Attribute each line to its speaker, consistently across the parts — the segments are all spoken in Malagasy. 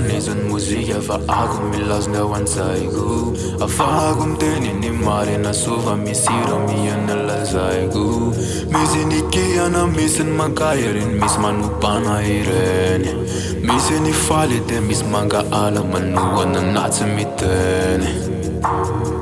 Speaker 1: Izan muzika fa ako milazna wansaigu Afako mteni ni mare na suva misira miyana lazaigu Mizini kiyana misin makayirin mis manupana irene Mizini falite mis manga ala manuwa na natsamitene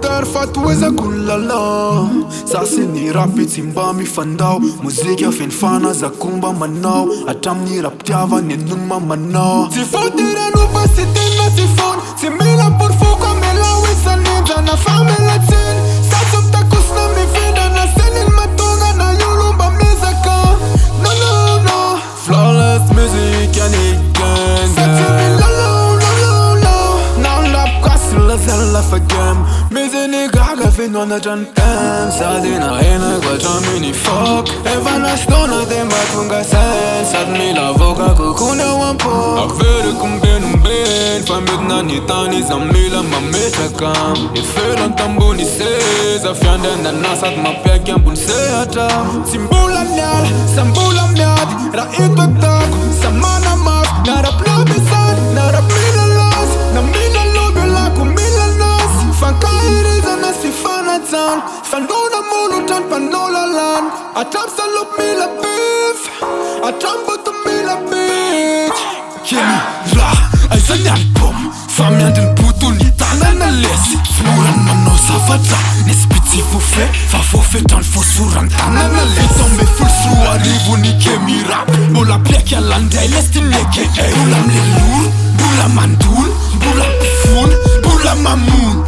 Speaker 1: Tarfatuweza kulala Sasa ni rapid simba mifandao Muziki ya finfana za kumba manao Atam ni rap tiava ni numa manao Tifotira nupa sitina tifon Simila por fuko mela wisa ninja na famila tin Sasa mtakus na mivida na senil matonga na yulumba mizaka No no no Flawless music ya ni gang Sasa ni lolo lolo lo Now rap kasila zella for game Mizini gaga fino na jan em Sadina ena kwa jamini fuck Evana stona de matunga sen Sad mi la voca kukuna wampo Akvere kumbenu ben Famid na nitani zamila mameta kam Ifelan tambuni se Zafiande na nasat mapek yambun se hata Simbula nyal, sambula myad Ra ito tak, samana maf Nara plabisan, nara mina las Na mina lobe la kumila nas Fanka iriza na sifana tan Fandona mulu tan panola lan Atam salop mila beef Atam boto mila bitch Kemi la, ay zanyan pom Famyan din puto ni tanan na les Smuran mano sa fata Nespiti fufe, fa fofe tan fosuran tanan na les Tombe full su arrivu ni kemi rap Bola plek ya landai lesti neke Bulam le lur, bula mandul Bula pifun, bula mamun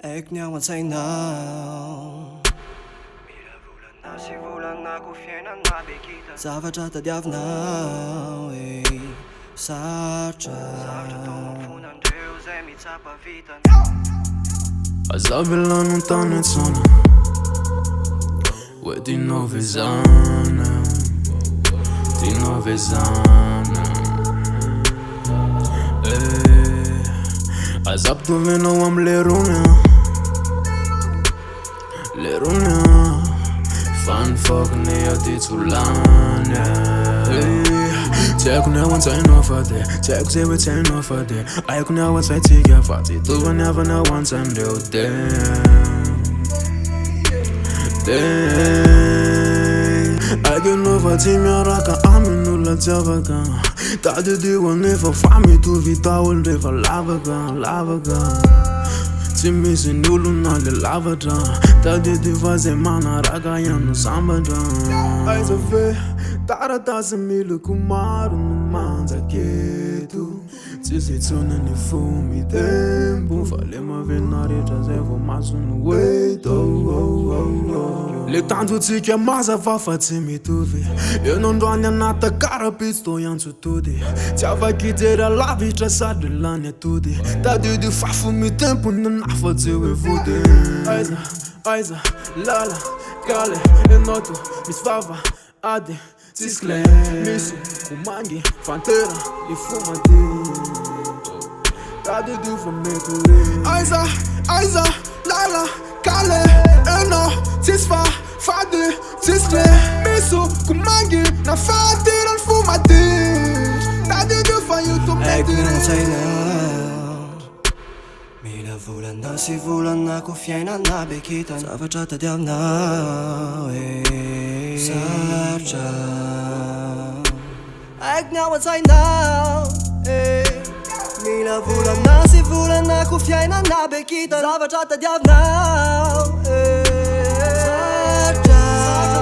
Speaker 2: Ek miawan sa'yo Mila vulan na si vulan na kufiena na bikita Zavatra tadiavinao Sartra tomapunan Deus e mi tsapa vitan
Speaker 1: Azabela non tane tsona Ue din nove zana Din nove zana Azab tu vino am lerunea Lerunea Fan fuck ne ya titulane Tjek kun jeg want sign off of det Tjek se we sign off of det Ej kun jeg want sig til jeg fattig Du var never no one time det var Ej kan nu for tim jeg rakker armen nu la tjavaka Da det det var ned for fami du vi dagel det for lavaga Timi se nulu na le lavada Da det var se mana raga ya no sambada Ej så fe Tara ta se mile kumaru no manza ketu Tisi tsuna ni fumi tempo Fale ma venare trazevo masu no wait Le tanto ti chiamasa fa fatsimi tuvi Eu non doania nata cara pisto yanzu tudi Tia va chiedere la vita sa de la netudi Da di fa fumi tempo non ha fazevo vude Aiza, lala, kale, enoto, misfava, ade Ciscle, misu, kumangi, fantera, e fumati Da di fa meturi Aiza, lala, kale, eno, cisfa, fade, ciscle, misu, kumangi, na fantera, e fumati Da di fa YouTube meturi
Speaker 2: Mila vulan na si vulan na kufiena na bikitan Zavatra tadiavinao Sartra Ek miawan sa'yo Mila vulan na si vulan na kufiena na bikitan Zavatra tadiavinao Sartra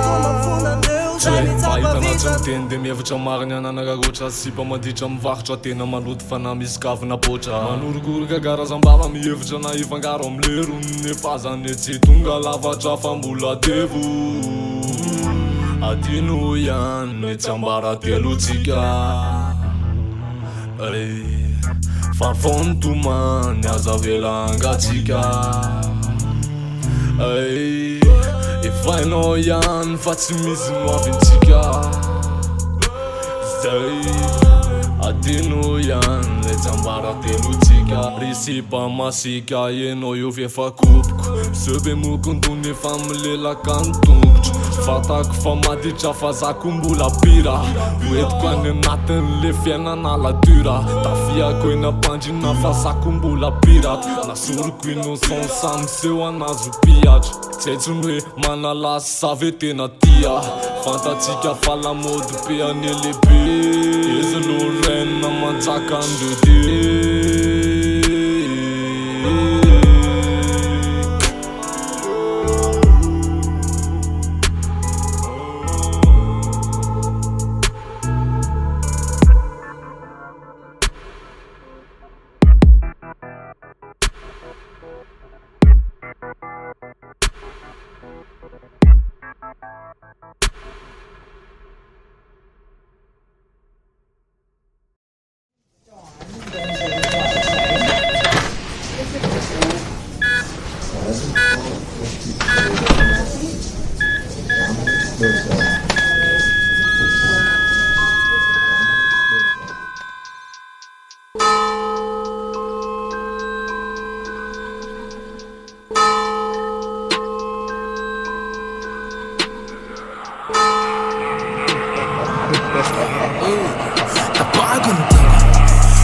Speaker 2: tomapunan Deus e mi tsapa vitan
Speaker 3: Tende mihevitra marina nanaragoatra Sipa manditra mivarotra tena maloto fa na misy kavina boatra Manorokoroka garazam-bava mihevitra na ifangaro amle ronone fa zany tsy tonga lavatra fa mbola devo Adino ihany tsy ambara telotsika Fa fontu man, nyaza vela ngatika. E vai no yan, fatsimizi no aventika. Adino yan, letambara telutika. Risipa masika, no eu vie fa cupco. Sebe mu condune famile la cantunc. Fata cu fama de cea faza cumbula pira. Uet quane naten le fiena na la dura. Ta fia coina pagina faza cumbula pirat. Na surcui no son sam seu anazu piac. Tsetsunwe mana la savete na tia. Fantatica fala mod pe anele pe. Ezelo ren na manțaca de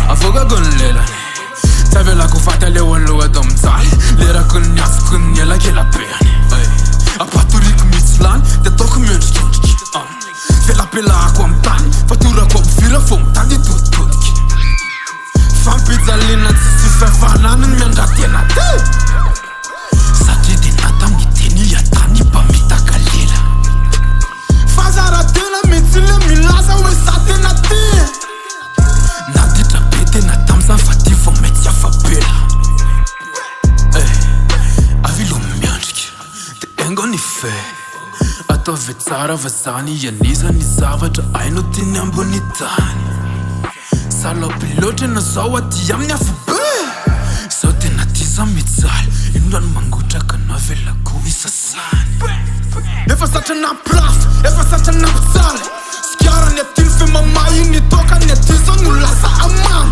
Speaker 1: Afoga con lela Savela cu fatele o lua domțali Lera când neasă când e la ghela pe ani A paturic mițlan de tot cum eu știunci Fela pe la acum tani Fatura cu obviră fum tani de tot tutchi Fan pizza lina ți sufe fanan în mi-am dat ena Sage din nata miteni ya tani pa mita kalila Faza ratela mițile mi laza ue sate na te Nadi trapete na tamza fati fomeția fabela Avi lumianski Te engo ni fe Ato vețara văzani E niza ni zava Dra ainu tineam bonitani Salo pilote na zaua Tiam nia fube Sote na tiza mițal Indoan manguta Că novela cu isasani Eva sacha na plaf Eva sacha na pțale Schiara ne tilfe mamai Ni toca ne tizo nu lasa aman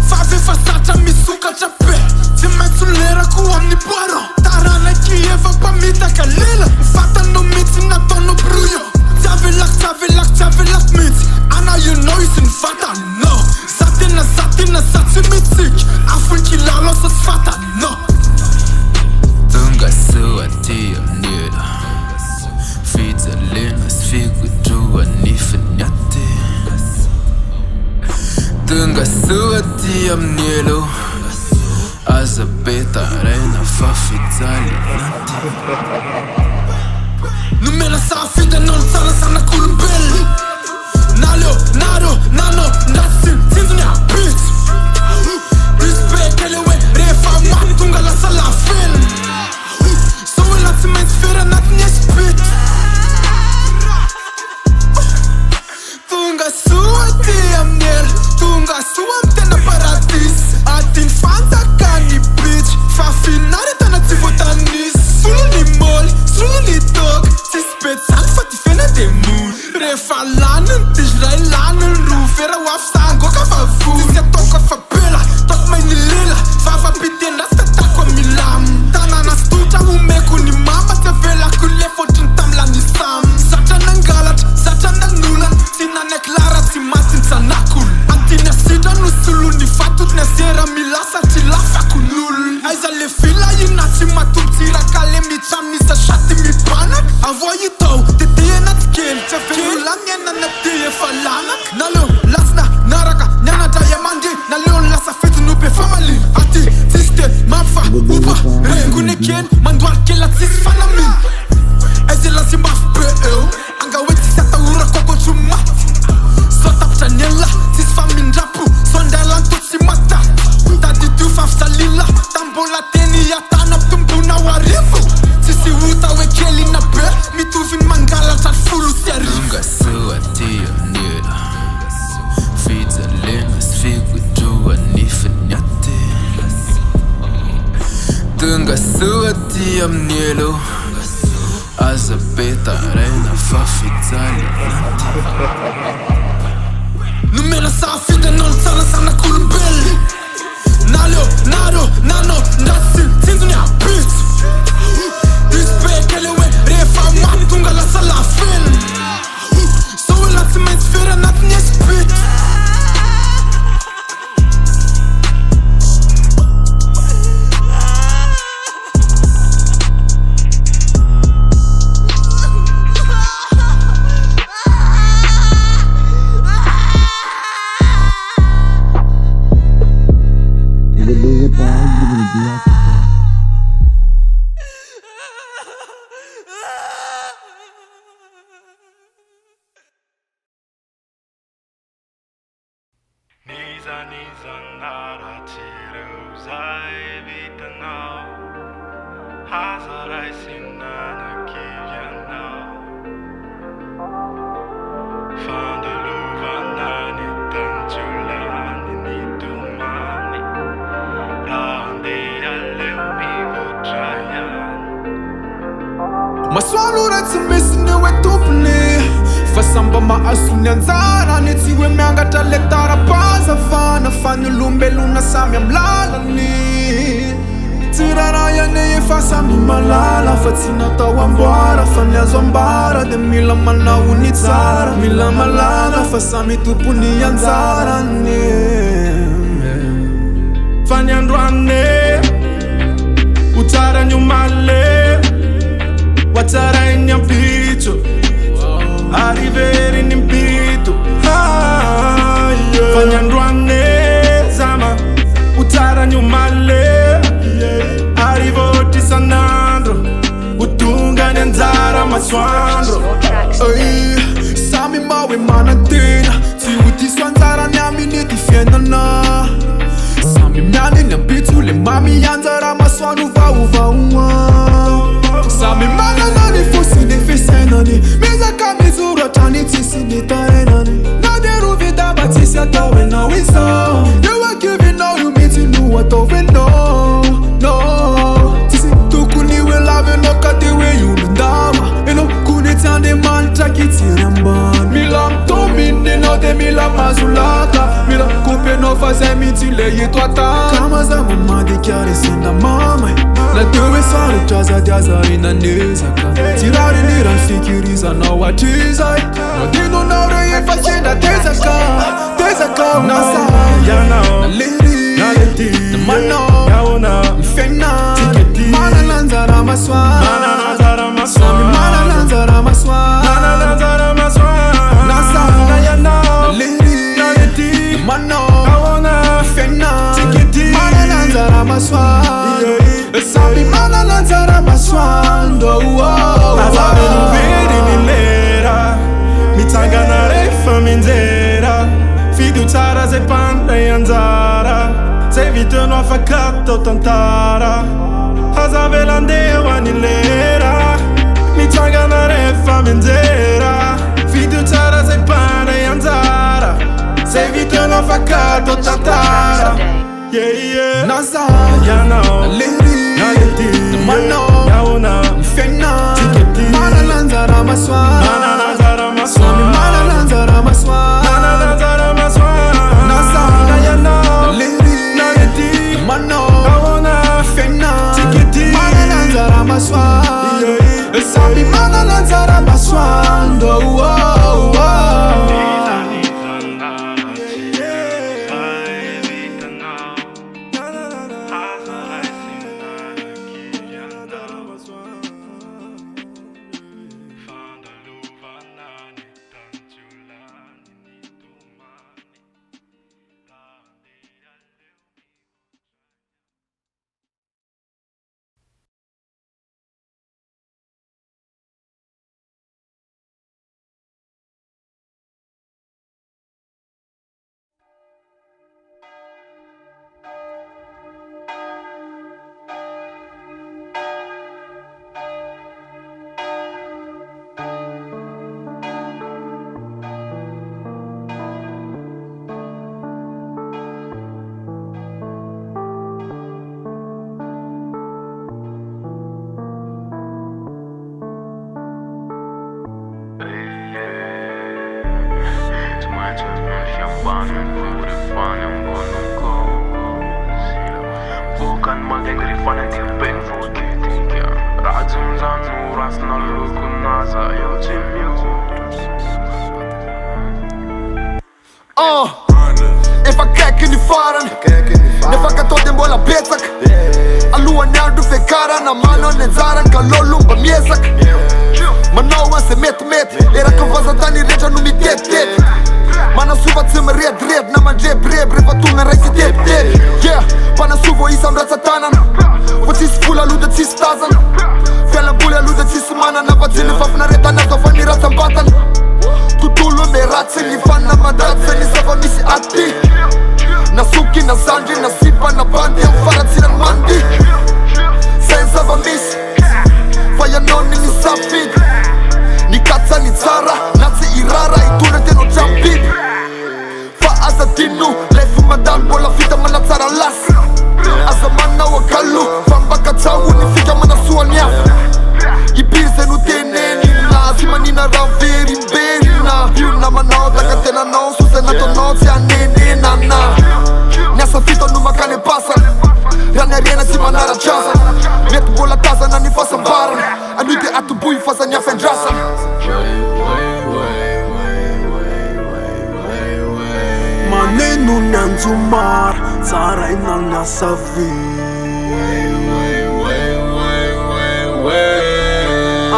Speaker 1: Fave fasacha misuka chape Timețul lera cu amni baro Tarana Kieva pa mita kalila Fata no mitzi na tono bruyo Țavelak mitzi Ana you know is in fata no Satina satsi mitzik Aful kilalo sos fata no Tunga sua tia nila Fița lena sfigu jua nifanyate Tunga sua tia mnielo Aza beta arena fa fița linate Nu me lăsa fide, nu lăsa lăsa na culumbel Nalo, nano, nasin, ținzu-nea, bitch Respect, elewe, refa, man, tunga lăsa la fel Soul la țiment sfera, n-atine spit Tunga sua te-am nel Tunga sua-mi te na paradis Atin fanta ca ni bitch Fa finare ta na țivotanis Sulu ni mol, sulu ni dog Ți spețan, fati fene de mun Refa lană, tici rai lană Ruf, era waf sango ca fa fun Ți se toca fa bela, tot mai ni lila Fa fa piden, asta ta cu milam Tana na studia, umecu ni mama Te vela cu lefo, cintam la nisam Sacha na ngalat, sacha na nulan Tina ne clara, ți matin țanacul Antine sida, nu sulu ni fatut Ne sera mi lasa, ți la facu nul Aiza le fila, ina ți matum Țira cale mi țam, ni sa șati mi panac Avoie tău, te tie na-ți chel Ce velu la mie, na tie falanac Naleu, lasna, naraka, neana diamandi Naleu, lasa fetu, nu pe family Ati, țiste, mafa, upa Regune ken, mandoar chela țis fanamin Eze lasi maf pe eu Anga weti sata ura koko chumat Sota pchanela, țis famin rapu Sondela tutsi mata Tadi tu faf salila Tambola teni ya tanap tumbuna warifu Țisi uta we keli na pe Mi tu vin mangala tar fulu siarif Tunga sua tia nila Fița lena ty amin'ny elo aza betaraina fa fijaly nomena safita nolo tsara zanak'olombelona naleo nano ndrasy tsinjony abitsy izy bekele hoe rehefa maty tonga lasa lafena so hoe la tsy maintsy fery anatiny espity
Speaker 4: Masoalo ratsy misy ny hoe tompony fa samba mahazo ny anjarany tsy hoe miangatra le tara-pazafana fa ny olombelona samy amin'ny lalany tsy rarahany efa samy malala fa tsy natao amboara fa ny azo ambara de mila manao ny tsara mila malala fa samy tompony anjarany fa ny androany ho tsara ny omaly Watarai nyambito Arriveri nimpito Fanyandwane zama Utara nyumale Arrivoti sanandro Utunga nyanzara maswandro Sami mawe manantena Si utiswanzara nyami nitifiendana Sami myani nyambito Le mami yanzara maswandro Sami mananani fosini fisenani Mizaka mizura tani tisini taenani Naderu vida batisi atawe na wiso You are giving all you meet you know what over no Tisi tukuni we lave no kati we yundawa Eno kuni tande man takiti ramban Mila mtomine no de mila mazulaka Mila kupe no faze mitile yitwata Kama za mamadi kiari sinda mama La tewe sare chaza diazari na nezaka Tirari ni rafikiriza na watizai Nodino na ureye fasenda tezaka Nasa na liri Na mano Mfena Mana nanzara maswa Sami mana nanzara maswa Nasa na liri Na mano Mfena Mana nanzara maswa Sabi mana lanzara maswando
Speaker 5: Azabe nuveri milera Mitanga na refa minzera Fidu tsara zay pandray anjara Zay vitano afakatao tantara Azabe landeha ny lera Mitanga na refa minzera Fidu tsara zay pandray anjara Zay vitano afakatao tantara
Speaker 4: Nasa
Speaker 5: na
Speaker 4: liri Na mano Mfena Mana nanzara maswa Sami mana nanzara maswa Nasa na liri Na mano Mfena Mana nanzara maswa Sami mana nanzara maswa
Speaker 1: Încep nu și-am bani, în fure fani, în bun în cozile Bucan mă gen grifane din ben fuchiti Radzum za nu ras na luku naza eu ce-mi
Speaker 6: E fac kek in die faran Ne fac tot din bola bețac Alua nealdu fekara na mano ne zaran Ca lolum pe miesac Mă nouă se met Era când vă zadani regea nu mi tet Mana suva țim red Na man jeb reb Reva tunga rai si tet Yeah Pana suvo isam rața tanan Vă ți sfula luda ți stazan Fiala bulea luda ți sumana Na va ține fafna reta na to fani rața batan Tutulu me rațe ni fana madrață Ni sava misi ati Na suki na zanji na sipa na bandi Au fara ține mandi Sen sava misi Faya noni ni safid Ni kața ni țara Nați irara Itună de no jumpit Fa aza tinu Lefu madam bola fita mana țara las Aza mana wa kalu Famba kațau ni figa mana sua niaf Ibirse nu tene nina Sima nina raveri berina Piuna manao Dacă tena nou Suse na to noți a nene nana Nea să fito numai ca ne pasă Rane arena sima nara ceasa Met bola taza na ni fasa mbaran Anute atu bui fasa nia fendrasa
Speaker 5: Manenu neanzumar Țara inalna să vii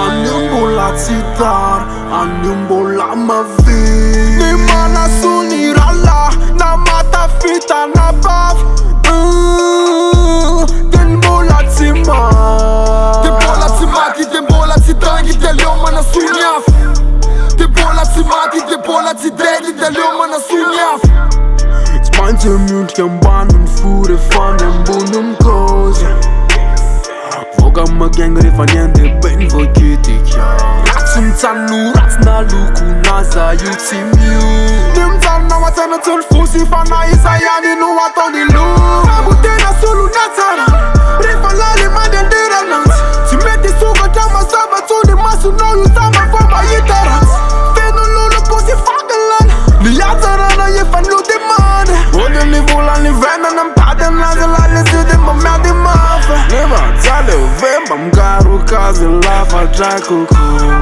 Speaker 5: Anumbola țitar Anumbola mă vii Nimana sunirala Na mata fita na baf Dembola țimar
Speaker 6: Dembola țimati Dembola țitangi De leo mana sunyaf Dembola țimati Dembola țidredi De leo mana sunyaf
Speaker 5: Spanje mjund kem banun fure fanen bunum koze Voga mă gengre fanende ben vokitik ya Ratsum tsanu ratsna luku naza yutim yu Nim tsana watana tul fusi fana isa yani nu watoni lu Rabutena sulu natsana Rifa lali mandel diranat Si meti suga tama saba tuni masu no yu tama fama yitarat Fenu lulu pusi fagalan Ni yatsara na ye fan lu de mane Ode ni vulan ni vena nam paden laze la lese de mă mea de mafă Neva țale vemba mgaru kaze la fața cucu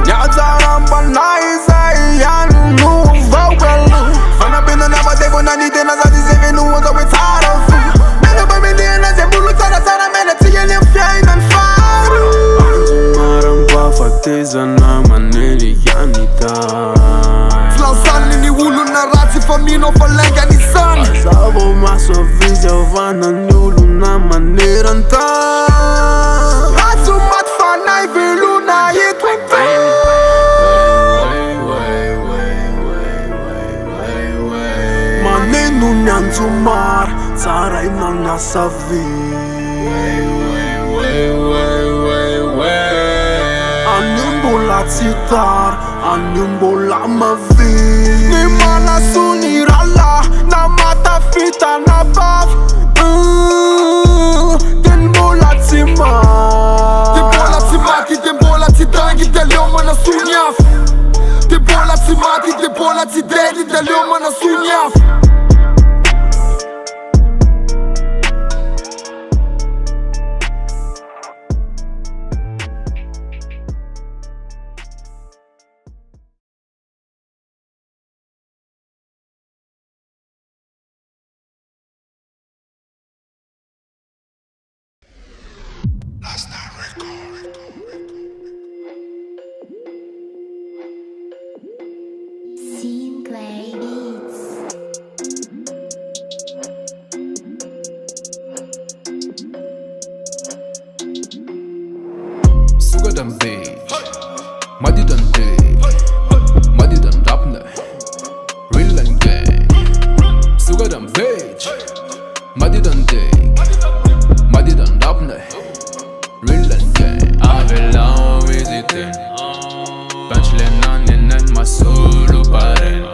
Speaker 5: Nia țara mbana isa ianu nu vau galu Fana bina neaba de bona ni de naza di se venu oza we țara fu Mene bă mene na se bulu țara țara mene ție ne fiai nan faru Anzumaram pa fateza na maneri yanita
Speaker 6: Slansani ni ulu na razi famino falenga ni san
Speaker 5: Savo maso vizia vana nulu na manera ta Razu mat fanai veluna e twente Manenu neanzumar Țara inalna să vii Anumbola țitar Anumbola mă vii Nimana sunirala Na mata fita na baf Dembola țimar
Speaker 6: Dembola țimati Dembola țitangi De leo mana sunyaf Dembola țimati Dembola țidredi De leo mana sunyaf
Speaker 7: Sinclair Beats.
Speaker 1: Sugar dem beat Muddy dan day Muddy dan rapne Real and gang Sugar dem beat Muddy dan day Muddy dan rapne Real and gang Avela o vizitin Pençle nannen masulu paren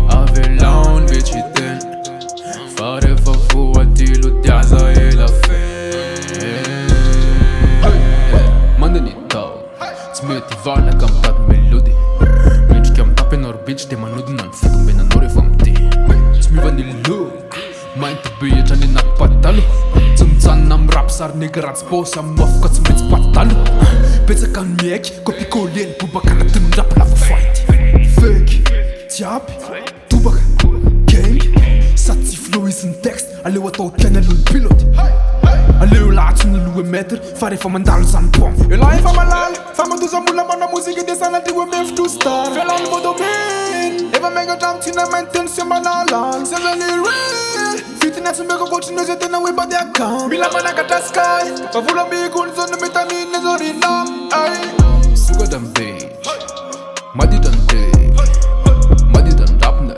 Speaker 1: Avela un vicitin Fare fafu atilu teaza e la fe Manda ni tau Smeti varna kam tat melodi Minç kam tapin orbit
Speaker 5: tsy de manody na ny fitombenanao rehefa mity tsy miova ny look mainty be etrany anaty patalo tsy mijanona amy rap sarineka ratsy paosy amy mafoka tsy maintsy patalo petsaka ny miaiky kopikôleny bobaka anatin'ny rap lava fight feky jiaby tobaka gang sady tsy flow izy ny texte aleo atao tlaina alohan'ny pilote aleo latso ny loe maître fa rehefa mandalo zany pomp
Speaker 4: ela efa malala fa mandoza mola mana mozika de sanadrio mevitro star felany vodomeny efa megatra amy tsina mainty sy manalala sezany real fitinatsymeko kotriny ze tena hoe bady akam mila manakatra sky fa vola mikony zany metamine zorinam ay
Speaker 5: sugada mvage madidante madidan rapne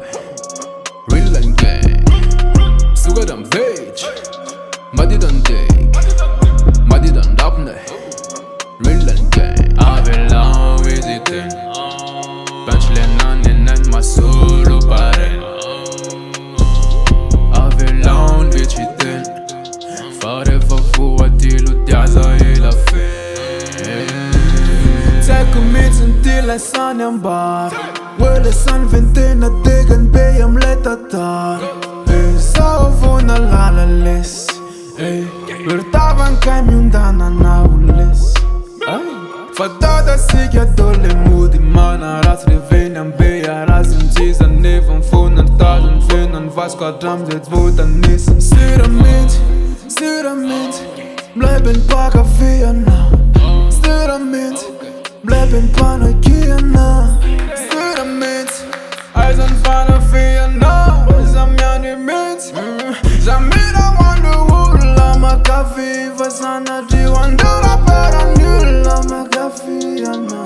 Speaker 5: real and gang sugada mvage madidante madidan rapne real and gang
Speaker 1: Avela visiting Punchline nenen ma solo paren Avela visiting Fare fafu atilo tiaza e la fe
Speaker 4: Take minutes until I sun and bar Where the sun ventena degen be am letatar Salvo na lala les Vertava în camion dana na ules Fatada sigya dole mudi mana ras revenem be aras în ciza nevan fonan tajan fenan vasco adram zet votan nis Stirament Bleiben paga fiana Stirament Bleiben panakiana Stirament Eisen fana fiana Zamiani mint Zamira wonder wula makafi Vasana jiwandura para nula makafiana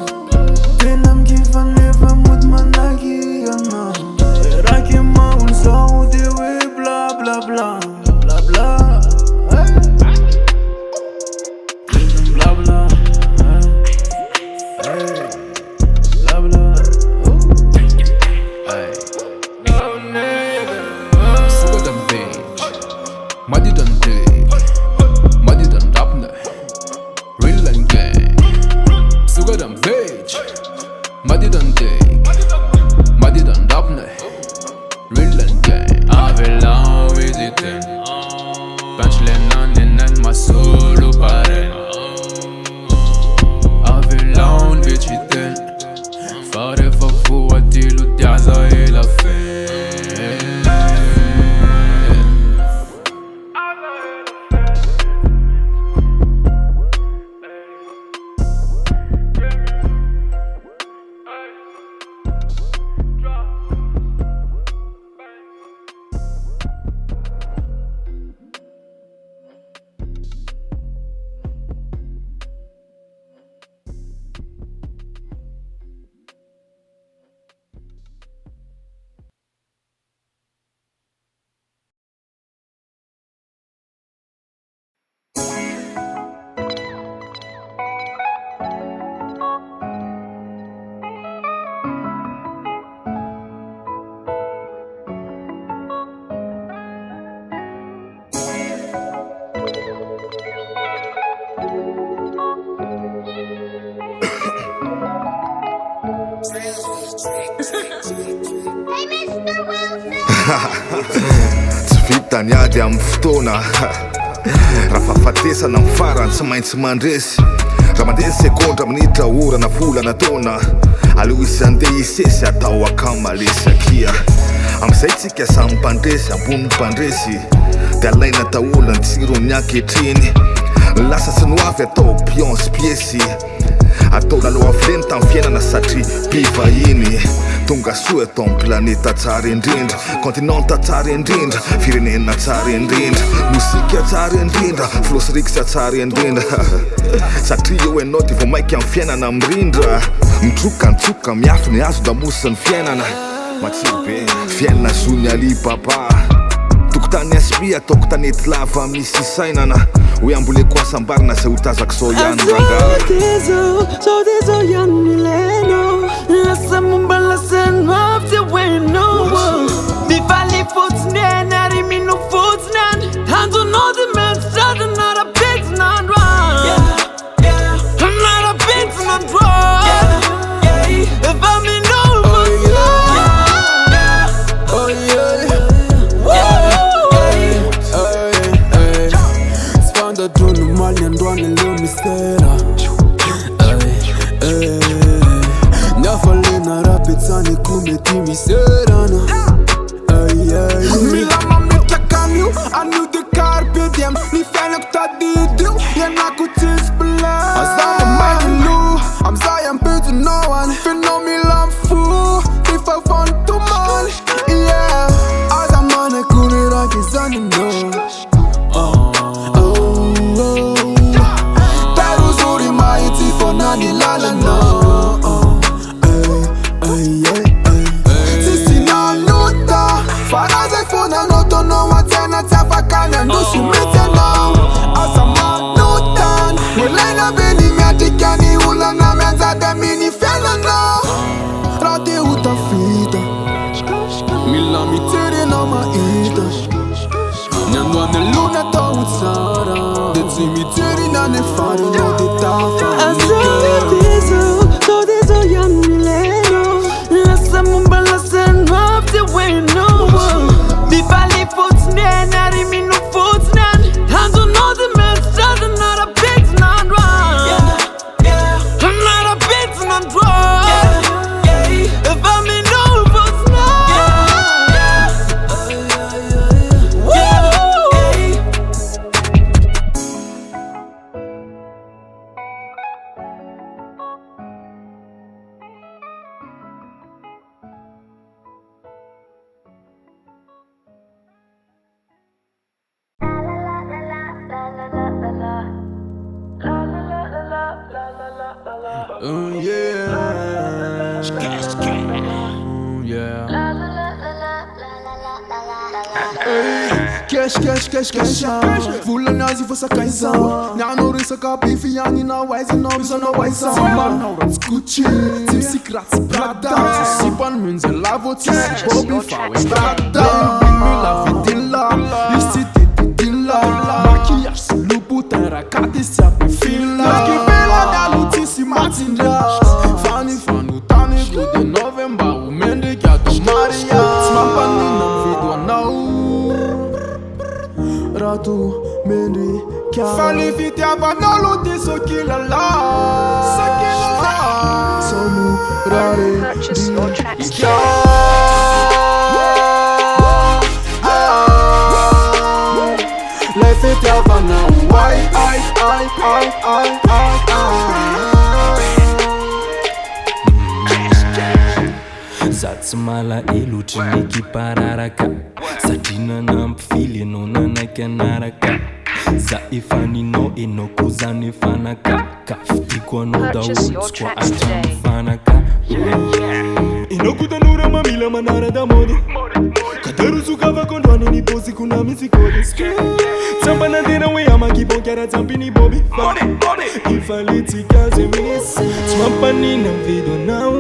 Speaker 4: Tenam giva neva mut managiana Raki maun saudi we bla bla bla Bla bla Bla bla Bla bla
Speaker 5: sugada mvage madidante madidan rapne real and gang sugada mvage madidante madidan rapne real and gang
Speaker 1: Avela visiting Punchline nenen ma solo paren Avela visiting Fare fafu atilo tiaza e la fe
Speaker 6: Tsy vitany ady amy fotoana raha fahafatesana amy farany tsy maintsy mandresy raha mandeha sekondra minitra orana volana taona aleo isy andeha isesy atao akamalesy akia amizay tsika samy mpandresy ambony mpandresy de alaina taolany tsirony ankehitriny lasa tsy noavy atao piance piesy atao laloha fileny tamy fiainana satria mpivahiny tonga soa atao amy planeta tsara indrindra continente tsara indrindra firenena tsara indrindra mosika tsara indrindra filosirikisa tsara indrindra satria eo enao ty vo maiky amy fiainana mirindra mitrokantroka miafy ny azo da mosiny fiainana matsiro be fiainana zony alibaba tokotany aspi ataoko tanety lava misy sainana hoe ambole koasambarina zay ho tazako zao ihany
Speaker 2: Zao tezo ihany ileno Lasa momba lasa novy bueno Mifaly fotsiny eny ary mino fotsiny any Tanjonao ty mentratra nara-petsina andro Nara-petsina andro Efa mino fotsiny
Speaker 5: serana. Mila mam net jak kamiu, a nu de carpe diem. Ni fijn ook dat die doe, je na koetjes belang. Als dan een meid loe, am zij een beetje no one. Vind no mi lam foe, die val van toe man. Yeah, als een man ik koen raak is aan de no. Taru zuri mai ti fona ni la la no. Faraza ifuna noto no watena tafakana nusu mete now. Asa manutan Mulena beni miatikani ula na menza de mini fena now. Rate utafita Mila mitere na maita Nyando ane luna ta utsara De cimiteri na ne fare no te tafa.
Speaker 2: So deso yanileno. Lasă mumba lasă noapte bueno. Bifali futsnen, nari minu futsnen. Hanzo no de menstra, de nara bits nan run. Nara bits nan run. If I'm in no futsnen.
Speaker 5: Cash Vula nazi fosa kaisa Nano risa ka bifi yani na wise no bisa na wise man now that's Gucci Tipsy Kratz Prada Sipan munze lavo tisi Bobby fawe Prada Me la vidilla Ici dilla Maquillage se lupu Terra cate se ape fila Naki bela galu tisi matinda Fani fanu tani Gude November Umende kia do Maria Smampani na video now Ratu, Mendy, Kia Fali fiti avanolo di Sokilala Somu, Rare,
Speaker 8: Purchase your tracks
Speaker 5: Kia Le fiti avanolo Why, I
Speaker 9: Zatsumala eluchiniki pararaka Satina na mpfili nonana kanaraka Za ifanino inokuzani fanaka Kafikwa no dawood kwa acham fanaka Inokutanura mamila manara da modi Kadaru sukava kondwane ni posi kuna misikodi Tsamba na dena we ama kibonkyara tsampi ni bobi Ifaliti kaze minis Swampani na video now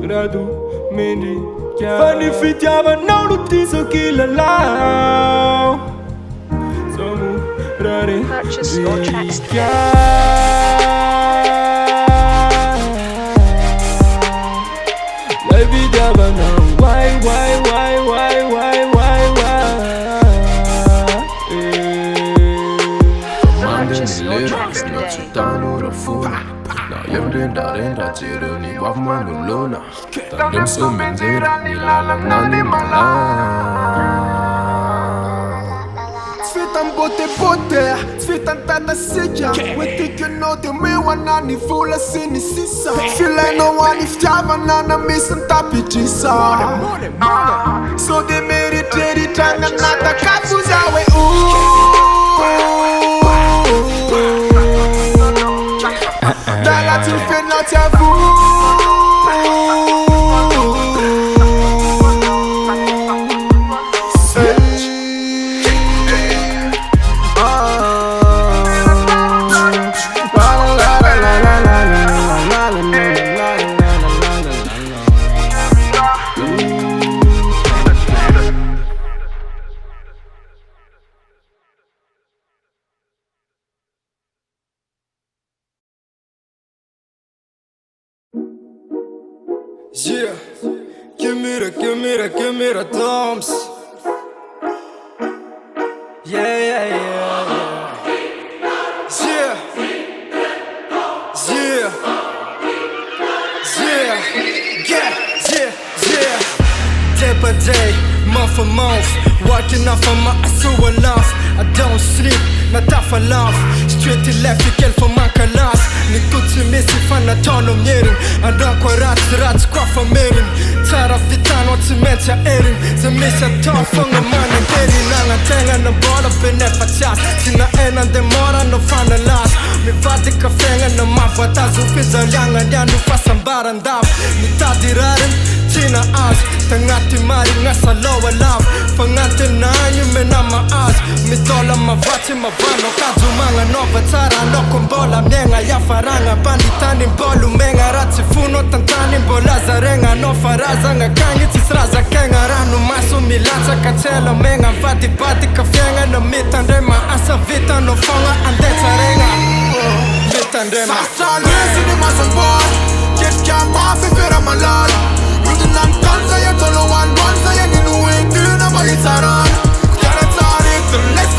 Speaker 9: Radu, Mendy, Kia Fani fitiava não do tiso que la Somu, Rare,
Speaker 8: Purchase your tracks
Speaker 9: Kia La vidiava não Why
Speaker 8: Purchase your tracks
Speaker 1: today Renda tiro ni waf manulona Tandem so menzera ni lalang nani malang
Speaker 5: Sfitan bote Sfitan tata seja Wete que no te me wana ni fula sini sisa Fila no wani ftava nana misan tapi tisa So de meriteri tanga nata kafuza we Dalla tu fais notre
Speaker 6: Yeah, give me the thumbs. Yeah.
Speaker 10: by day, month for month, working off of my sewer love. I don't sleep, not tough for love. Straight to left, you kill for my class. Ni kutsi missy fan att ta nom njerin. Andra kwa rats kwa familjen. Tara fitan och cement jag erin. Sen miss jag ta fånga mannen gerin. Nanga tängarna bara beneffa tjast. Sina enande moran och fan är las. Mi vati ka fängarna mafata. Så finns jag ljangan jag nu fast han bara en dav. Ni tadiraren, tina as. Tangati mari ngasa lowa lav. Fangati nanyu menama as. Mi dola mavati mavano. Kazu manga nova tara no kombola mnenga ya faranga. Banditani mbolu menga ratsi funo tantani mbola zarenga no faraza nga kangi tisraza kenga ranu maso milatsa katela menga vati vati kafenga no mitandrema asa vita no fonga andetsa renga mitandrema
Speaker 4: Sasa lezi ni mazambon Ketka mafi fira malal Rudu nan tanza ya tolo wan wanza ya ninu wendu na balitaran Kutara tarik the next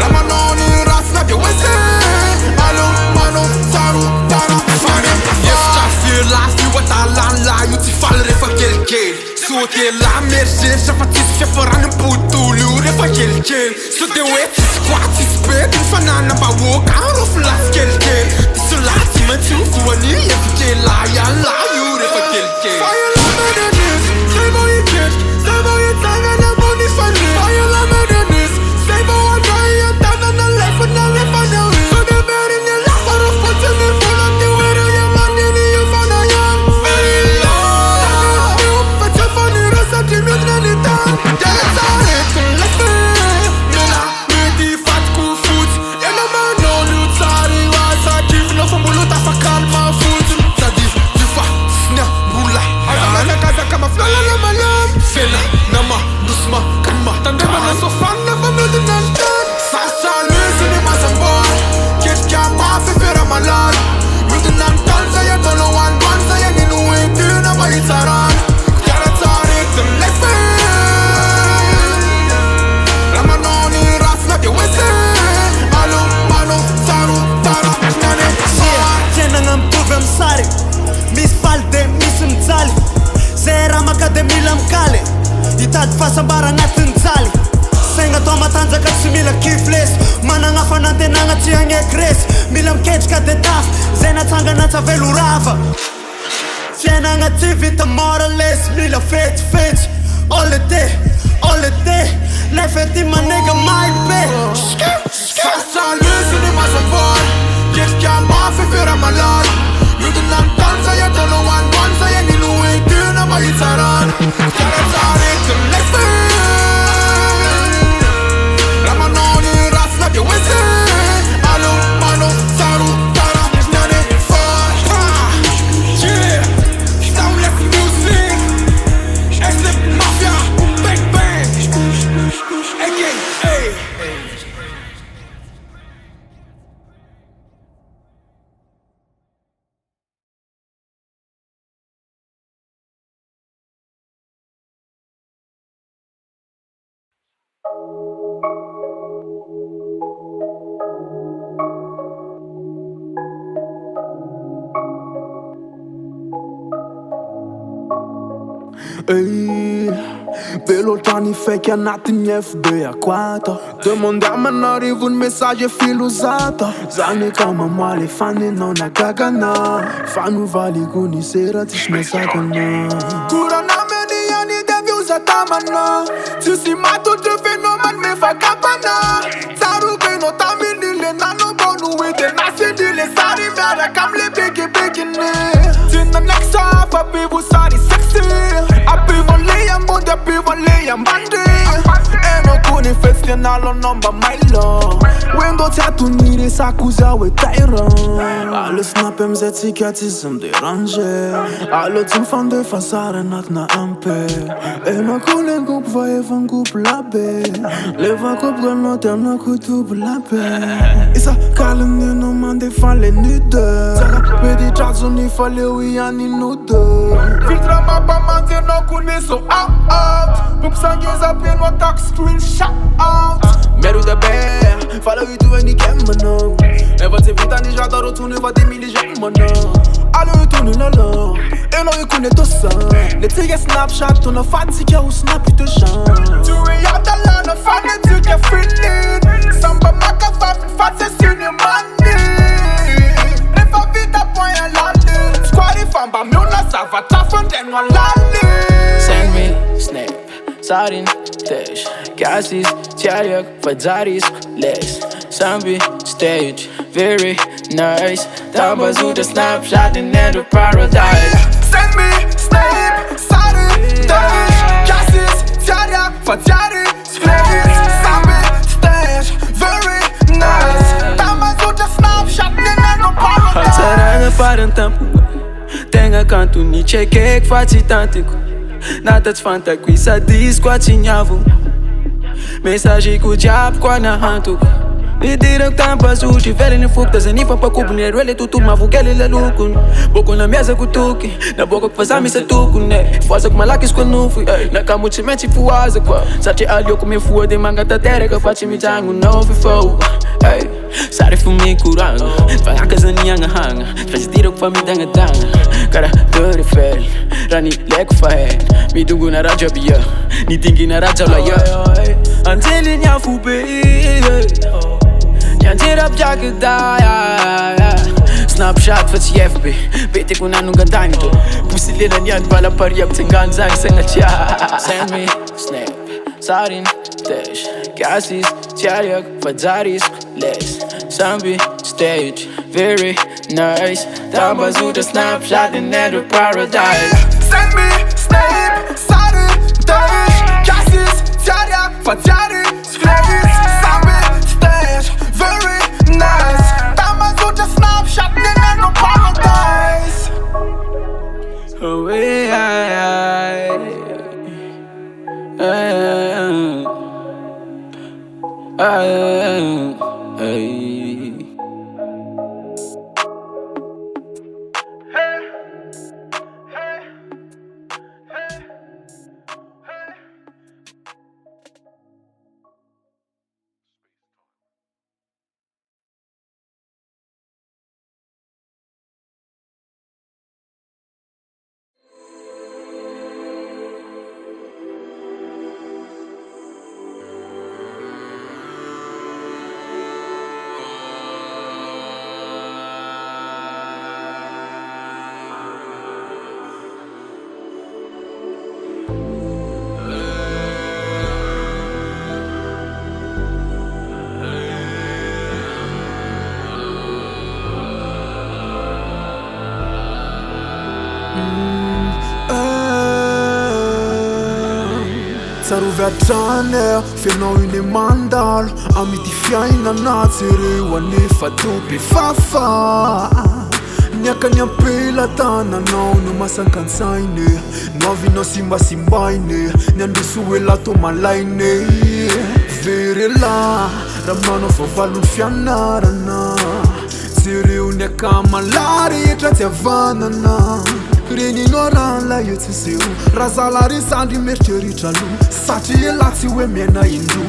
Speaker 4: Lama noni ras na bia wese Alo mano taru tara fane Yes, just feel last you what I la you ti falle fa kelkel So te la merge sa fatis fia foran un putu lure fa kelkel So te wet squat spit fanana ba walk out of last kelkel So last man tu fuani ya fi la ya la you re fa kelkel Fire la menace say boy you get say boy you tanga na money funny Fire la menace say boy I try you tanga na left na left on the way So the very in la for of put in the full of the way you man in you for na young very low you but you funny rasa ti mi na ni tan that's all it let's go Nona me fat ku foot ya na man no you sorry was I give no for buluta fa calma foot ça dit du fa sna bula ala na casa kama flala la malam sena nama dusma kalma tandema na so fan na fa me de nan Sasa lezi ni mazambon Ketka mafi fira malal Rudu nan tanza ya tolo wan wanza ya ninu wendu na balitaran Kutara tarik the next Lama noni ras na bia wese Alo mano taru tara nane
Speaker 10: Tjena ngam puvem sari Mis falde misum zali Zera makade milam kale Itad fasambara natin zali Senga toma tanza katsimila kifles Mana nga fanante nanga tiange kres Milam kechka de taf Zena tanga nata velu rava Tjena nga tivita morales Mila fet All the day Lefeti ma nigga my bed
Speaker 4: Sasa lezi ni mazambon Ketka mafi fira malal Rudu nan tanza ya tolo wan wanza ya ninu wendu na balitaran Kutara tarik the next Lama noni ras na bia wese Alo mano taru tara nane fa Yeah Sound less music Exit mafia Bang bang Again hey
Speaker 5: Hey, pe l'oltani fake natin FB a quata Te mandam în arriv un mesaj filuzata Zani kama male fani non a gagana Fanu vali guni sera tish mesagana
Speaker 4: Kura na meni ani de views a tamana Tu si mato te fenomen me fa kapana Taru ke no taminile na no bonu wete Na se dile sari mera kam le bege ne Tina next half a pivu sari sexy A pivu leia mbunde a pivu leia mbandi Eno kuni festi nalo nomba my love Wendo ți-a nire sa kuza we taira
Speaker 5: Alle snappen zet ik uit is om déranger Alle zum van de fasare nat na ampe En a kule gup va e van gup la be Leva gup ga not en na kutup la be Isa kalen de no man de falle nu de Zaga pe di trazo ni falle ui ani nu de
Speaker 4: Filtra ma pa man te no kun me so out Pup sangeza pe no tak screen shot out
Speaker 5: Mereu de bea, fala ui tu veni game mano. E va te vita ni jada ro tu ne va te mili jam mano. Alo ui tu ne lolo, e lo ui kune to sa. Le tige snapshot tu na fancy ke u snap te shan. Tu e ya da la na fan tu ke feeling. Samba maka fa fa se sini money. Ne fa vita point a lali. Squad famba mi una sava ta fonten no lali. Send me snap, sarin tesh. Gasis, tiayak, fazaris, less. Sambi, stage, very nice. Tambazu the snapshot in the paradise. Send me, snap, sarin, tesh. Gasis, tiayak, fazaris, less. Sambi, stage, very nice. Tambazu the snapshot in the paradise. Saranga fără-n tempo. Tenga canto ni cheque que faci tantico. Nada-ți fanta qui sa disco a cinhavu. Mensagem com o diabo com a narranto. Me diram que tampa sushi, velho nem fuga, se nem fa pa cubo, nem rele tutu, mas vou querer le lucro. Boco na mesa com tuque, na boca que faz a missa tuco, né? Faça com malakis quando não fui, na cama te mete fuaza, qua. Sache alho com me fua de manga da terra, que faz me jango, não vi fogo. Sare fumi curando, vai a casa nianga hanga, faz tiro com família danga danga. Cara, dor fel, rani leko fahen, mi dungu na raja biya, ni dingi na raja la ya. Anteli nya fube, nya tira pjaka da ya. Snapshot faz FB, bete com nanu gandanto, pusilena nyan bala paria ptengan zang senga cha. Send me snap, sarin tesh, gasis, tiayak, fazaris, less. Sambi, stage, very nice. Tambazu the snapshot in the paradise. Send me, snap, sarin, tesh, gasis, tiayak, fazaris, less. Sambi, stage, very nice. Tambazu the snapshot in the paradise. Oh,
Speaker 4: Saroviatrane, fenao iny mandalo. Amity fiainana jereo anefa dobe fafa. Niakany ampela tananao no masankansaine. No avinao simbasimbaine, ny androso ela to malaine. Verela, raha manao vaovalony fianarana. Jereo ny akamala rehetra tsy havanana. Reninao raha nlaio tsy zeo, raha zala sandry meritreritra lo. Satria ela tsy hoe miaina indro.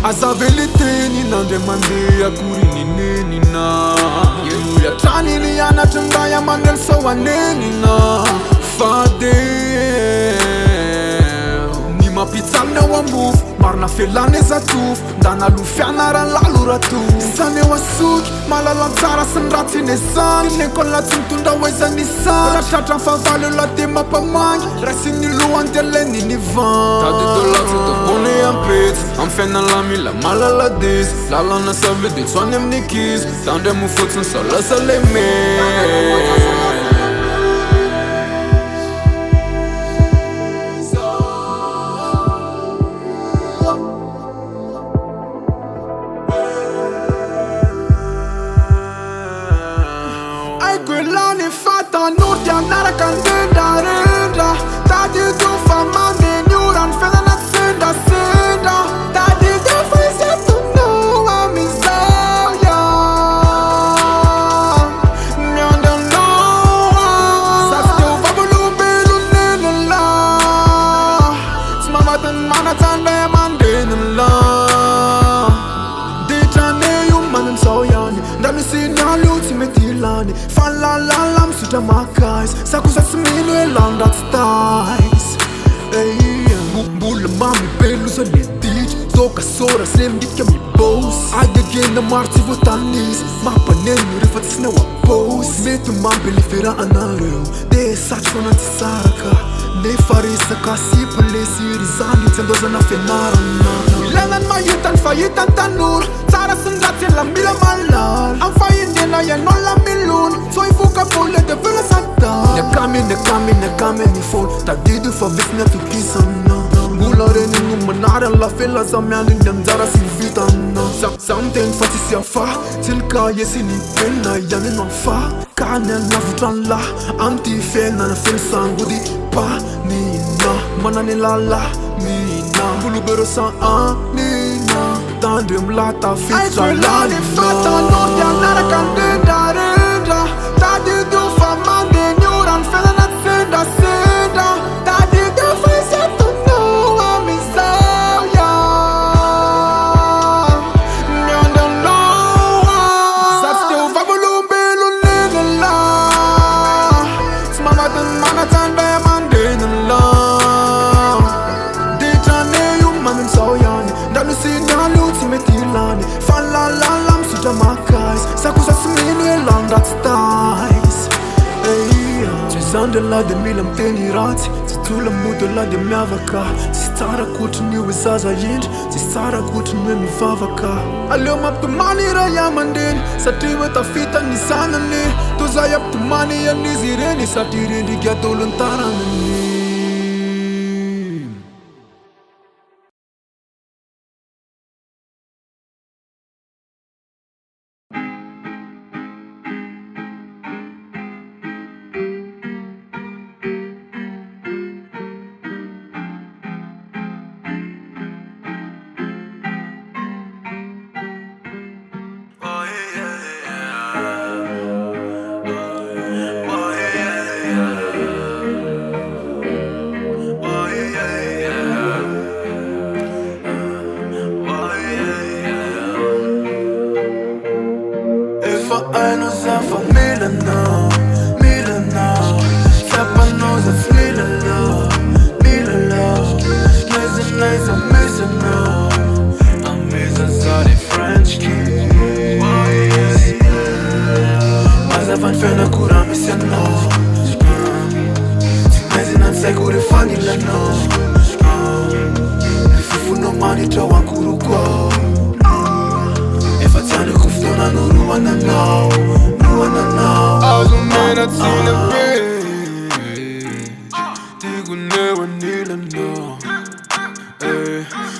Speaker 4: Azave le teny nandray mandeha akory ninenina. Enoy atrany ny anatry ny ray aman'ely sao anenina. Fade ny mampitsalina ao amofo, marina felana ezatofo. Ndanalo fianarany lalo rato. Zany eo asoky, malalatsara sy ny ratsy inesany. Lekôla tsy mitondra hoezanisan. Raha tratra ny favalo eo lade mampamangy, raisy ny lohany de leny ny van. Tady dolatsy dobony ampetsy, amy fiainany la mila malala disy. Lalana savy de tsoany amin'ny ankizy, tandry amo fotsiny sao lasa leme. Ndamisina luti metilani Falalalam suta makais Sakusa smino elandat stais Mbula mami pelu sa netich Toka sora slim dikya mi boss Agagin na marti votanis Mapanenyo rifatis na wapos Metu mambili fira anareu De sacho na tisaraka Ne farisa kasi palesi rizani Tendoza na fenarana Ilanan mayutan fayitan tanur Tsara sandati la mila malal Ang fayinde na yan la milun So ifuka pole de vila santa Nekame ni phone Tadidu fa visna tu kisana Mulare ni numanara la fela zamyani Nyanzara si vitana Something fatisi ya fa Tilka yesi ni pena yani non fa Kanya na vitran la Anti fena na fin sangudi Pa nina Manani la nina Bulubero sa nina Tandem lata fitra la nina Fata no dianara kandida rida Tadidu fa mande nyuran fela na senda senda Tadidu fa setu no amisaya Nyanda loa Zatste uva volumbe lunene la Smama den mana tan be mandene la Ditane yu mamin sawyani Ndanu si naluti metilani Falalalam suta makais Sakusa smini elandat stais Zande la de milam teni rati Titula mudo la de miavaka Sistara kutu niwe zaza yind Sistara kutu niwe mivavaka Aleo map tu mani raya mandin Satiwe tafita ni sana ni Tuza yap tu mani ya nizireni Satirindi gya toluntara ni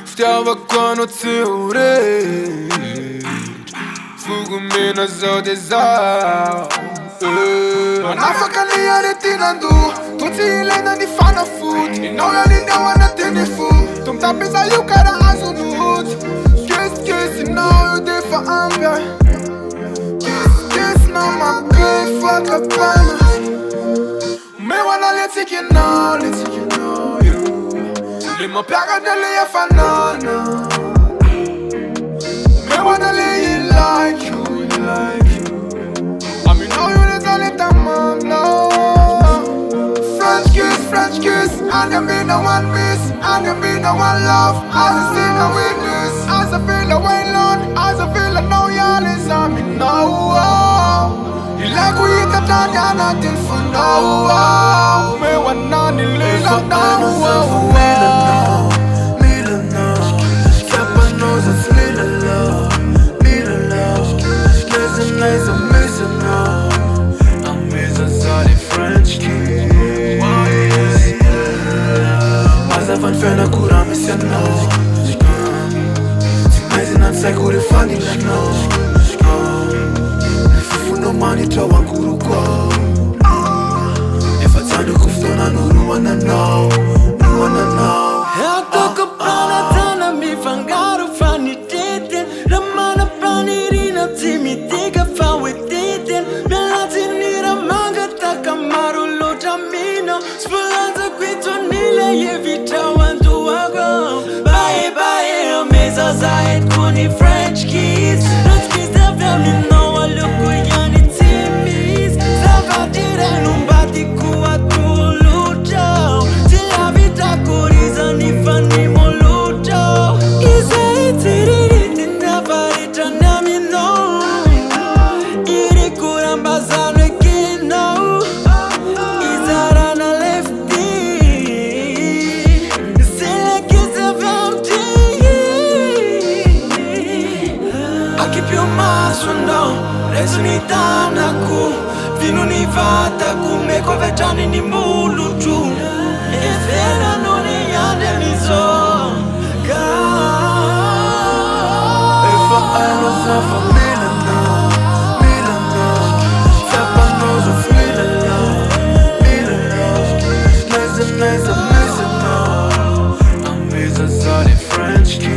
Speaker 4: Wstiava quando te urei Fugo mina zo desal Manafaka ni yare tinandu Tuti ilena ni fana food Inoya ni dawa na tinifu Tumta pisa yu kara azunut Kiss, now you there for anger Kiss, now my good fuck up Me wanna let you know, you Lima plaga dele ya fanana Me wanna lay you like you I mean know you little little mom, no French kiss And you be no one miss And you be no one love As I see no witness As I feel away alone As I feel I know y'all is on me now You like we eat the time, you're nothing for now Me wanna ni lila now
Speaker 1: Van fena cura mi se no Mezi nan sai kure fani la no Fufu no mani trawa kuru kwa E fazando kuftona nuru wana no
Speaker 2: Toko pana tana mi fangaro fani teten Ramana pani rina timi tega fawe teten Melati nira manga takamaru lo jamino Speranza quito nile yevita wantu wago Bye, meza zaid kuni French kiss Not kiss the family no one Resunitanako vinunivataku mekovechani ni muluju efera noni yandenizoka
Speaker 5: If I was a familiar French kiss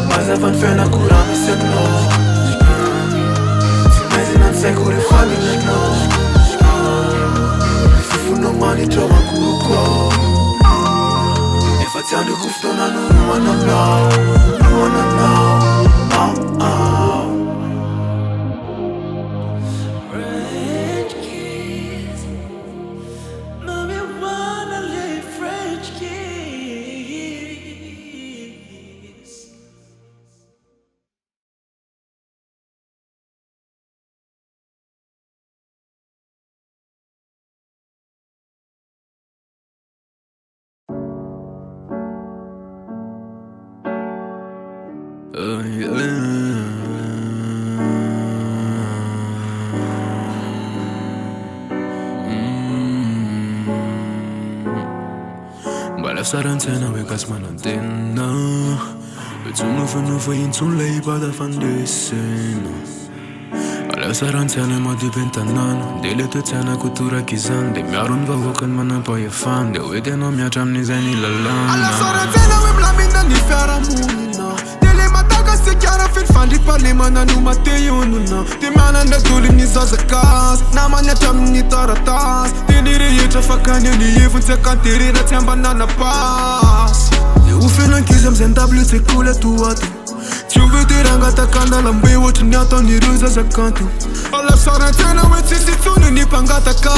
Speaker 5: Mas avant faire la cour à mes segments Si mais non c'est cour et famille non Si fou no mani trova cour quoi E facciamo gusto na no wanna know
Speaker 2: French kiss Mommy wanna live French kiss
Speaker 1: Bala sarantena we kas manantena Betsuno for insun leiba da fandesena Bala sarantena ma diventanan Dele tățeana cu tura chizan De mi-arun vă când mă năpăie fan De uite nu mi-aceam ni zeni la lana
Speaker 4: Alla sarantena we blamina ni fiara munina Dele mataga se chiara fin fan Di parli mana nu ma te yununa Di mana ne dulim ni zaza kas Na ma ne tam ni taratas Tenire ye tra fakanya ni evun se kantiri na tiamba nana pas
Speaker 5: De ufena kizem zentablu se kule tuatu Ciuvetiranga takanda lambe wotu nyata ni ruza za kantu
Speaker 4: Alla sarantena we tisi tunu ni pangata ka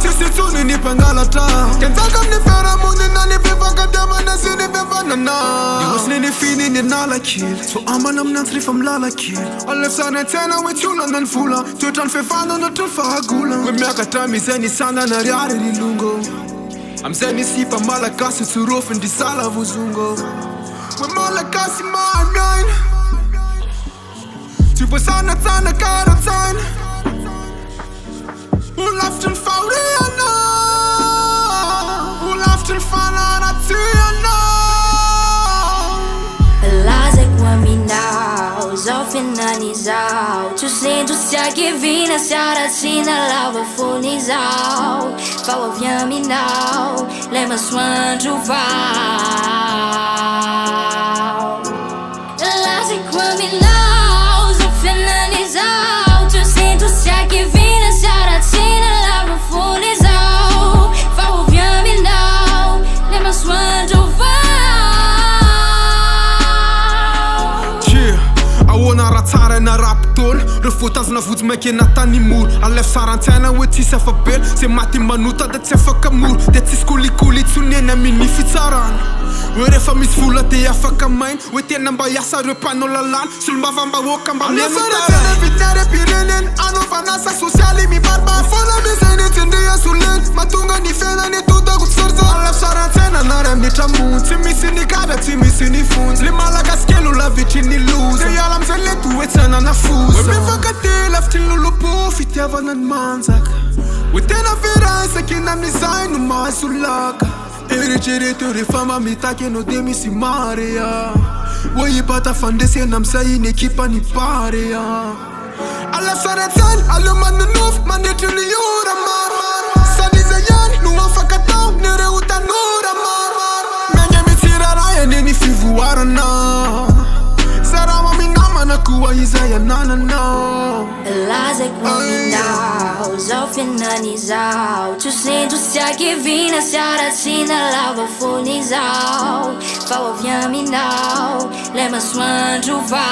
Speaker 4: Tisi tunu ni pangalata Kentaka ni fiara munina ni viva kadema na zini viva nana
Speaker 5: Wasne ni fini ni nala kill So amanam nan trifam lala kill
Speaker 4: Alla sarantena we chula nan fula Tutan fe fana na tulfa hagula
Speaker 5: We miaka tami zeni sana na riare ni lungo Am zeni sipa mala kasi surofin di sala vuzungo
Speaker 4: We mala kasi man Type sana tana karatain Hon aften fauriana Hon aften fanana tiana
Speaker 7: Laze kwa minau, zofinanizau Tu sento se que vina, se aracina lava funizau Fala viami now, lema swan juvau Laze kwa minau, zofinanizau Tu sento se que vina, se aracina lava funizau Fala viami now, lema swan juvau
Speaker 4: Ona rațare na raptor Răfutați na vuți meche na tani mur Alef sarantena we ți se făbel Se mati manuta de ți făcă mur De ți sculi culițu nene mini fițaran We refa mis fula te ia făcă main We te namba ia sa repano la lan Sul ma vamba woka mba mie sarantena vitnere pirenen Ano vanasa sociali mi barbar Fola mi zene tende ya sulen Matunga ni fena ni tuta gut sorza Alef sarantena n-arem ni tramun Ți misi ni gada, ți misi ni funzi Li malaga schelu la vicini luz Te ia lam zele tu e țena na fuz We mi facă te laftin lulu pufi Te avanan manzak We te na verai să chinam ni zai nu mai sulaka Ere cere te ore fama mi take no de mi si mare ya We i pata fandese nam sa in echipa ni pare ya Alla saratan, alla manu nuf, mande tu ni yura mar Sani zayan, nu am facă tau, ne reuta nura mar Menye mi tira raya, ne ni fi vuara na Sarama mi nama na kuwa izaya na na na
Speaker 7: Laze kwa minau, zofinanizau Tu sento se que vina, se aracina lava funizau Fala viami now, lema swan juvau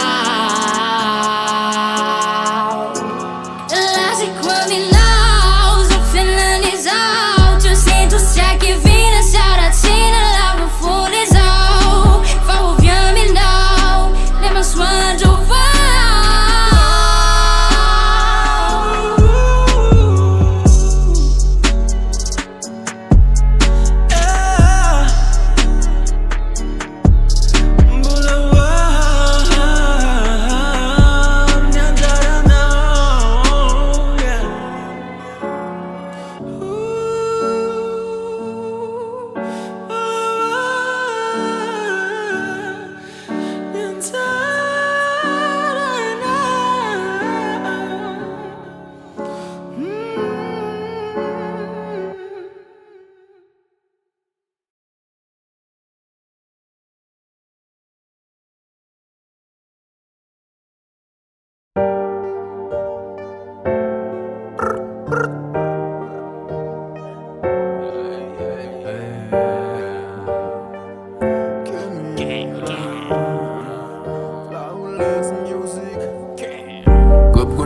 Speaker 7: Laze kwa minau, zofinanizau Tu sento se que vina, se aracina lava funizau Fala viami now, lema swan juvau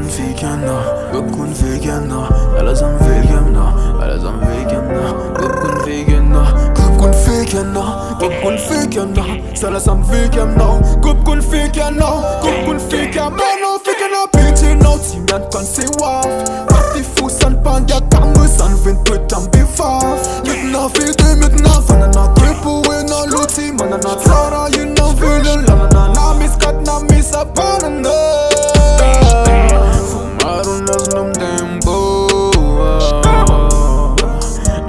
Speaker 1: fikenda, bukun fikenda, alla som fikenda, alla som fikenda, bukun fikenda,
Speaker 4: bukun fikenda, bukun fikenda, alla som fikenda, bukun fikenda, bukun fikenda, no fikenda pitchy no timjan kan se waf, party fusan pandja kambusan vintuit am bifaf, mitna filtu mitna fanana tripu wina luti manana tsara yuna vilen lana na miskat na misa banana.
Speaker 1: Fumaron las num tempo,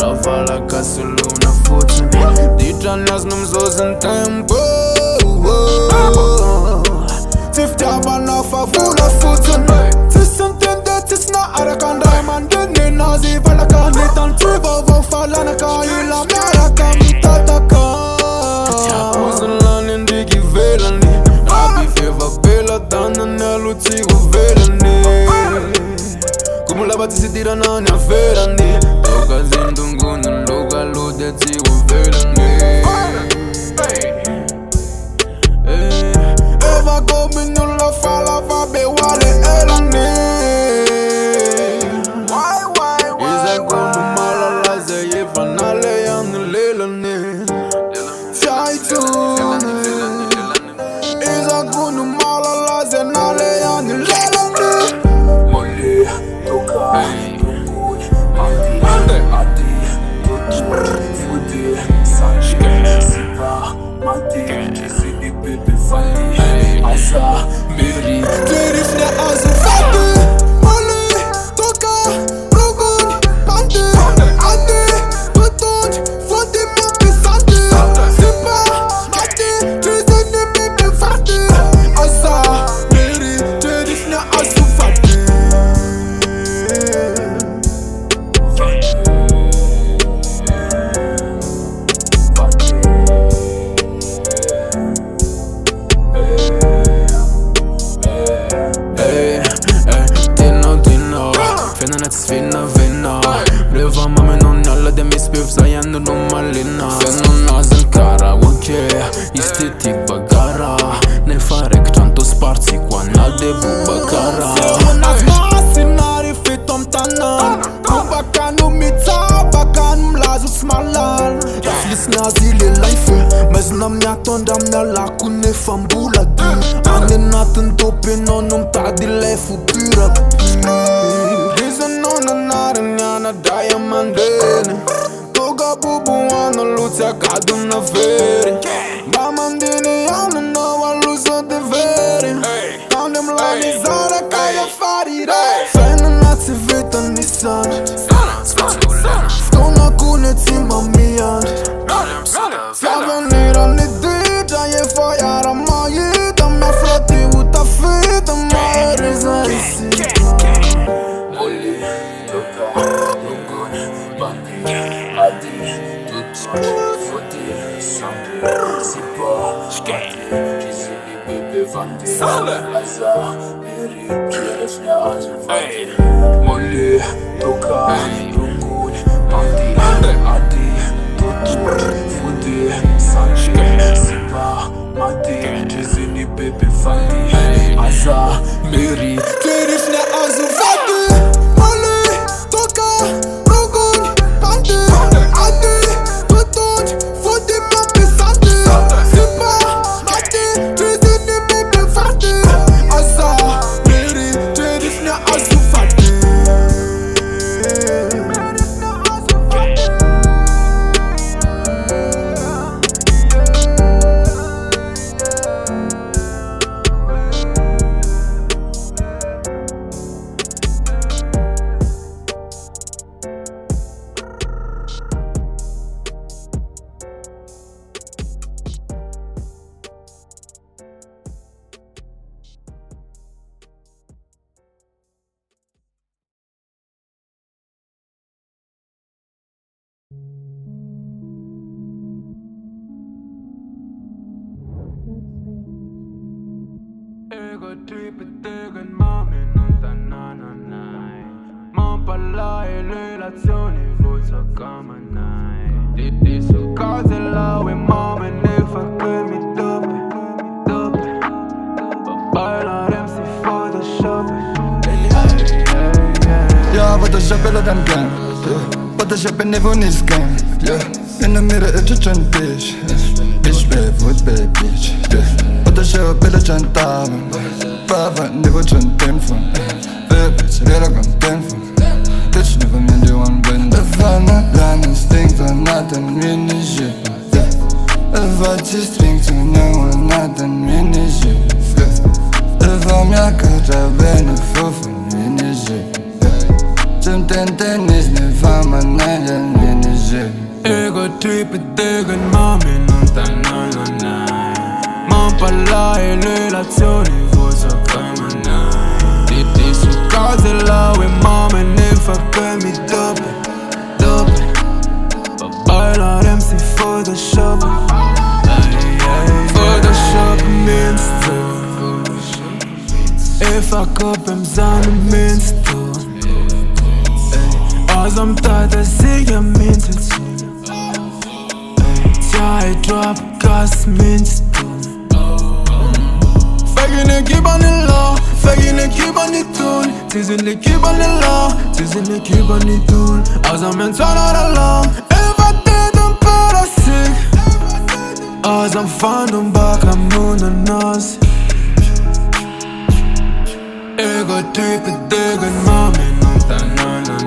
Speaker 1: la fala ca solo una foto, ditran las num zos în tempo.
Speaker 4: Tif teaba na favula futzen, tis întinde tis na are ca diamond din nazi vala ca nitan triva vă falana ca ila mea ca mitata ca.
Speaker 1: Usan lan indigi velani, abi feva bela dana ne luci go velani. Como la bati si tira na ne ferani, toka zindungun loga lo de ti go velani.
Speaker 4: Eva go minul la fala va be wale elani.
Speaker 1: Iza gonu mala la ze ye fanale yan lelani.
Speaker 4: Fiai tu. Iza gonu mala la ze nale yan lelani.
Speaker 5: Moli, toka, runguni, andi, adi, fudi, sanjke, sipa, mati, jisini bebe fandi, asa, miri.
Speaker 4: Terif ne azu fadi. Moli, toka, runguni, andi, adi, tutut, fudi, mati, sandi, sipa, mati, jisini bebe fandi, asa, miri. Terif ne azu fadi.
Speaker 1: Tino, finna net svinna vinna. Blöva mamma non alla de misbehöv sayendo non malina. Fenno nasen cara, ok, estetic bagara. Ne fare tanto sparsi qua na de bubakara.
Speaker 4: Nas masinari fitom tanan. Bubakanu mitsabakan mlazu smalan. Raflis nazile life, mas nam nyaton dam na lakune fambula du. Ane naten tope nonum tadi lefu pura. Reason nona naren yana diamandene. Toga bubu wana lucia kadum na veri. Bamandini yana no waluso de veri. Tandem la mizara kaya farire. Fena nazi vita nisan. Stona kune tima mian. Flavenira ni dita ye fajara majita. Me flati uta fita ma rezaisi.
Speaker 5: Moli, toka, runguni, bandi, adi, tutut, fudi, sanjke, sipa, mati, jisini bebe fandi, asa, miri. Terif ne azu fadi. Moli, toka, runguni, bandi, adi, tutut, fudi, sanjke, sipa, mati, jisini bebe fandi, asa, miri.
Speaker 4: Terif ne azu fadi. Moli, toka, runguni, bandi, adi, tutut, fudi, mati, sandi, sipa, mati, jisini bebe fandi, asa, miri. Terif ne azu fadi.
Speaker 1: Ego trippet tegen mami non tanananai. Man parla e relazioni forza kamanai. Di su cose là e mami ne fa che mi dope. Pa bailarem si Photoshop.
Speaker 6: Photoshop eller den gang, Photoshop never in this game, in the middle it's a trend bitch, bitch barefoot bad bitch, Photoshop eller den damen, Papa never trend den for, bitch det der kom den for, bitch never mind det one bend. If I'm not lying, things are not done really shit, if I just think to know I'm not done really shit, if I'm not good I've been a fool for really shit. Tennis ne fa managgia l'energia.
Speaker 5: Ego trip e dego in mami non t'annano. Ma parlare relazioni forse come noi. Di su cose là e mami ne fa che mi dopo. Pa bailare MC Photoshop. Photoshop means to. If I cup him zan means to. Als am Tag, das sicher minst du. Tja, ich drop Gas, minst du. Fagin l'équipe en est là, fagin l'équipe en est tout. T'es une équipe en est là, t'es une équipe en est tout. Als am Mentor la la, invaded un parasig. Als am fan un bac am mononas. Ego typ e degen mami non t'annano.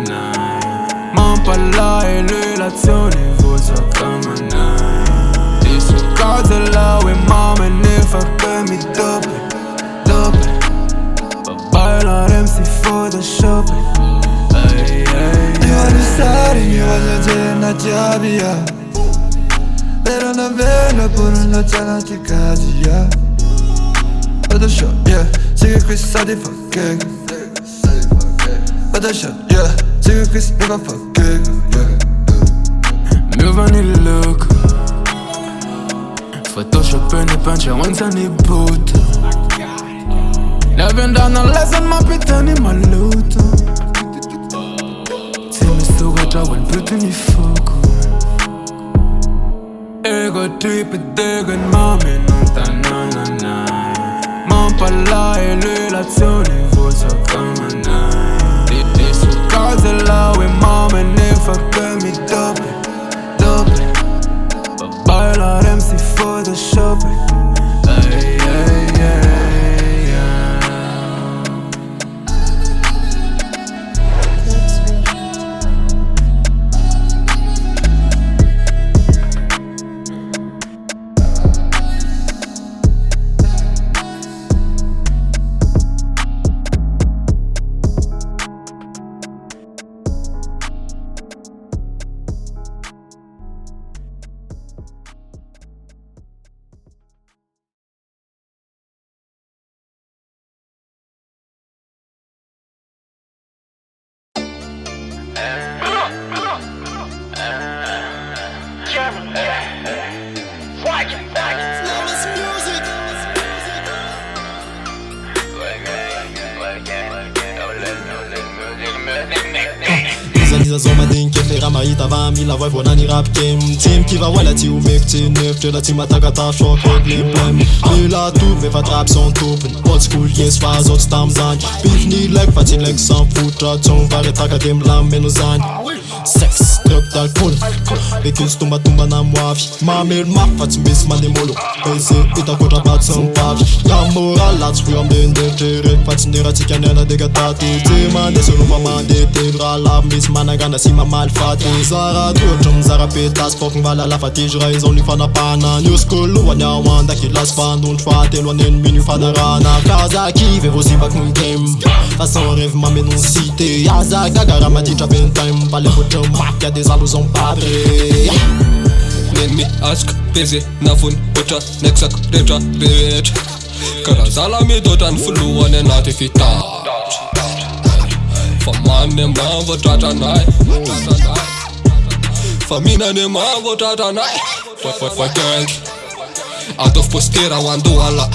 Speaker 5: Ma parlare relazioni forse come noi. Di su cose là e mamma ne fa che mi dopo. Pa bailare MC Photoshop.
Speaker 6: Io voglio stare, io voglio cena chiavia, però non vedo pure una cena ti cadi, Photoshop, sì che qui sta di fucking Photoshop, sì che qui sta di fucking
Speaker 5: Move on the look. Photoshop in the punch, I want any boot. Never done a lesson, ma pitani ma loot. Se mi sto guarda quel brutto mi fuoco. Ego trip e dego in mami non t'annano. Ma parlare relazioni forse come noi. Di su cose là e mamma ne fa che mi dopo. Pa bailare MC Photoshop.
Speaker 11: Mahita vami la voix vonani rap game team qui va wala ti umek ti neuf te la ti mataka ta shock problem ni la tout ve va trap son top old school yes faz old stam zan beef ni like fatin like sans foutre ton va retaka dem la menozan sex drug d'alcool véhicule tumba na moavi ma mère ma fat miss manemolo ese ita ko trap sans pap la moral la tu am de terre fatin de rati canela de gata te man so no mama de te dra la miss managana si ma mal fat Zara Drum Zara Petas Focken weil la fatige reise und fana pana New school wana wanda ki las fan und fate lo nen minu fana rana Kaza ki ve vosi back mon game Façon rêve ma menon cité Yaza gagara ma dit jaben time Vale votre marque y'a des allusions padre
Speaker 12: Nen mi ask pese na fun ocha nexak reja bitch Kara zala mi dotan fulu wane nati fita Famane ma vo tata nai Famina ne ma vo tata nai Fa gang Out of postera wando ala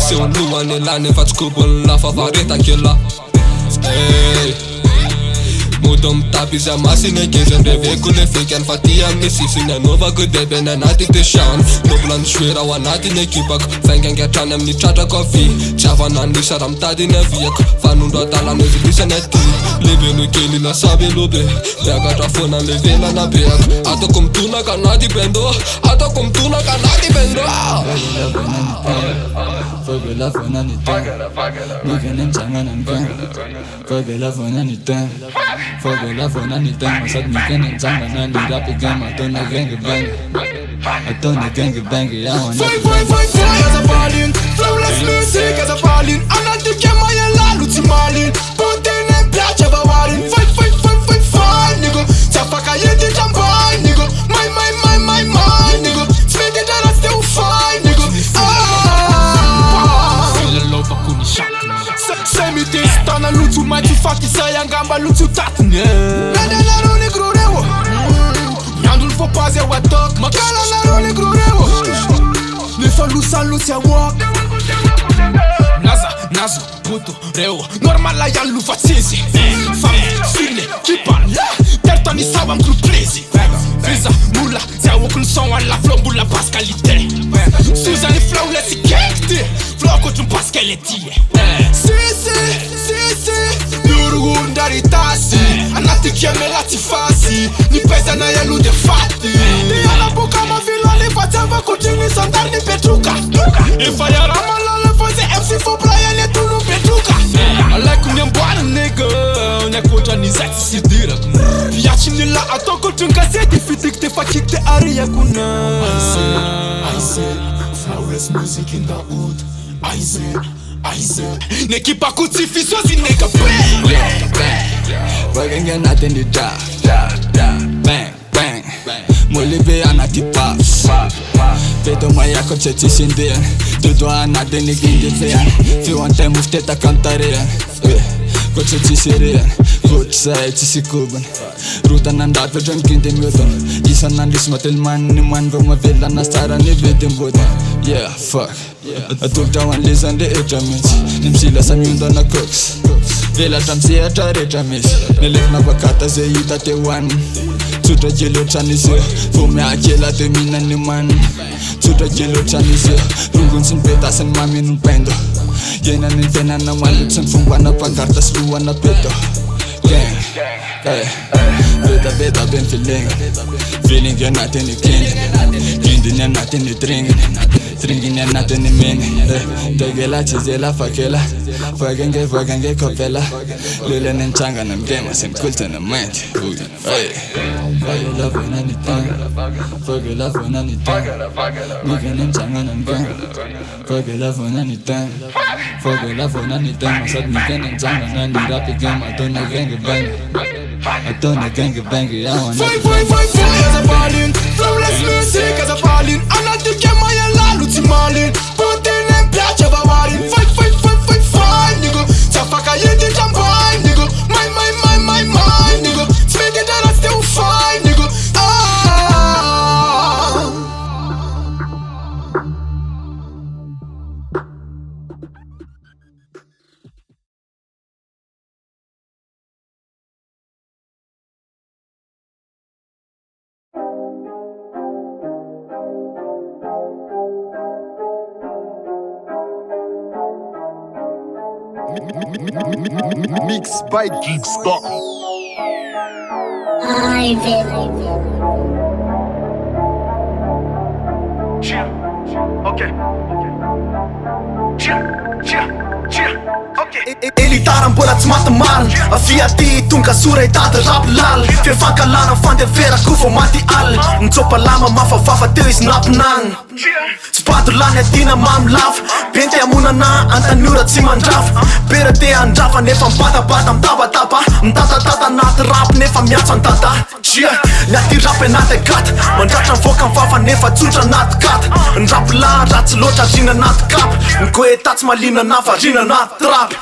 Speaker 12: Se un lua ne la ne faci cubul la favorita chela Hey Mudom tapi za masine gezen de vecule fake fatia misi sine nova good de na nati te shan no blan shwera wa nati ne kibak fangen ga tanem ni chata coffee chava nan ni saram tadi ne viek fanundo tala no zibisa neti Lebelo kely lasa belobe miakatra foana le velana beako ataoko mitona ka na dipendo ataoko mitona ka na dipendo
Speaker 13: Fogela fona ni ten Nikene mchangana mkeng Fogela fona ni ten Fogela fona ni ten Masad nikene mchangana ni rapi game Atone genge bang Atone genge bang Ya wana
Speaker 10: Fly as a ballin Flawless music as a ballin Anante kema ya lalu timalin Pontene mpiache vawarin Fight nigga Tafaka yeti jambai nigga My nigga Speak it and I still fine nigga Semi te stana lutu mai tu faki saya ngamba lutu tatne Nada la rone grurewo Nyandul fo paze wa tok Makala la rone grurewo Ne fa lusa lucia walk Nazo, puto, reo Normal la ya lufa tsizi Fame, fine, kipan Tertoni sawa mkru prezi Visa, mula, zia wakun son la flow mula pascalité Suzanne flow lesi kekti Flow kochun pascalité Si Yurugu ndari tasi Anati kieme lati fasi Ni pesa na ya lude fati Ni anabuka mafilo ni fatava kuchini sandar ni petruka Ifa ya ramala le foze MC for Brian e tunu petruka Alaiku nyambwana nigga Nyakocha ni zati sidira Yachini la atoko chunkaseti Fitik te fakik te aria kuna I say flawless music in the hood I say Nekipa kuti fisozi nigga bang
Speaker 13: Bagenge natin di da Bang Molibe anati pass Vedo mayako cheti sindian Tudo anate ni gindi fean Fi one time ufteta kantarian Ko cheti sirian Good side chisi kuban Ruta nandat vedran gindi mutan Isa nandis matil man ni man Vama vela nastara ni vidim budan Yeah, fuck Atukta wan lisan de etramits Nimsila sa myunda na cooks Vela tramsi ataretramits Nilif na bakata ze ita te wan Tuta jelo chanise Fume akela te mina ni man Tuta jelo chanise Rungun sin peta sen mami nun pendo Yena nin fena na malit sen fungwana pankartas luwana peto Gang Beta ben feeling ya natin ni Kindi ya natin ni Drinking ya natin ni mini Tegela chizela fakela Fagenge kopela Lule nenchanga na mgema Sem kulta na mind Fagela fona ni Fagela fona ni Nika nenchanga na mgema Fagela fona ni Fagela fona ni Masad nika nenchanga na ni rapi game Atone genge bang Atone genge bang Ya wana
Speaker 10: Fly as a ballin Flawless music as a ballin Anante kema ya lalu timalin Pontene mpiache vawarin Fight nigga Tafaka yeti jambai nigga My nigga Speak it and I still fine nigga
Speaker 6: Mix by Geekstar.
Speaker 14: Elitar mbola tsy maty marina Avia ty tonga sora hitady rap lal Fifankalana fandevera kofo maty al Nitsopa lama mafavafa teo izy nampinana Tsy pato lany adina mamy lafa Benty amonana antanora tsy mandrafa Bera te andrafa nefa mibatabata mitabataba Mitatatata anaty rap nefa miatso antata Ny rap anaty gata Mandratra mivoaka mivafa nefa tsotra anaty gata Ny rap la ratsy loatra rina anaty kapa Ny goeta tsy malina nafa rina anaty trap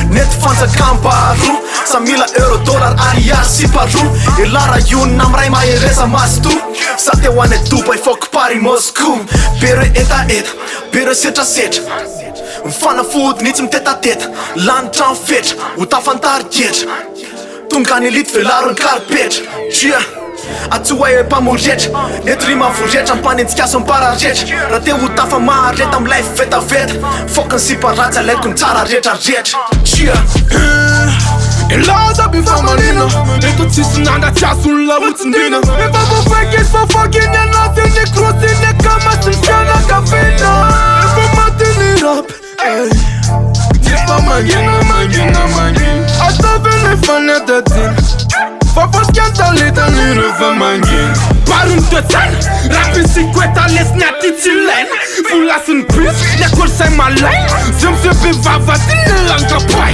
Speaker 14: Nety fanjakambaro Samila euro dollar ariary sy paro Elara iona amray mahereza mazy to Sa te hoane Dubai foky pari Moscou Bero eta Bero setrasetra Mifanafody ny tsy mitetateta Lanitra mifetra Ho tafantary ketra Tonga ny elity velaro ny karipetra Atsoa e mpamoretra Nety rima voretra Mpanentsikaso mpararetra Raha te ho tafa mahareta Amilay vetaveta Foka ny siparatsy alaiko ny tsara retraretra
Speaker 4: E laza bi famalina E tot si sunanda ceasul la uțindina E va mă făchești, fa fucking e nazi Ne crosi, ne cama sunt șana ca vina E va mă tini rap E va mangina, mangina, mangina Asta vene fane de tin Fa fost chiar talita ni râvă mangina Parun tățan, rap în sicueta les neatițilen Fula sunt pis, ne cursai malai Zâm se pe vava, tine l-ancapai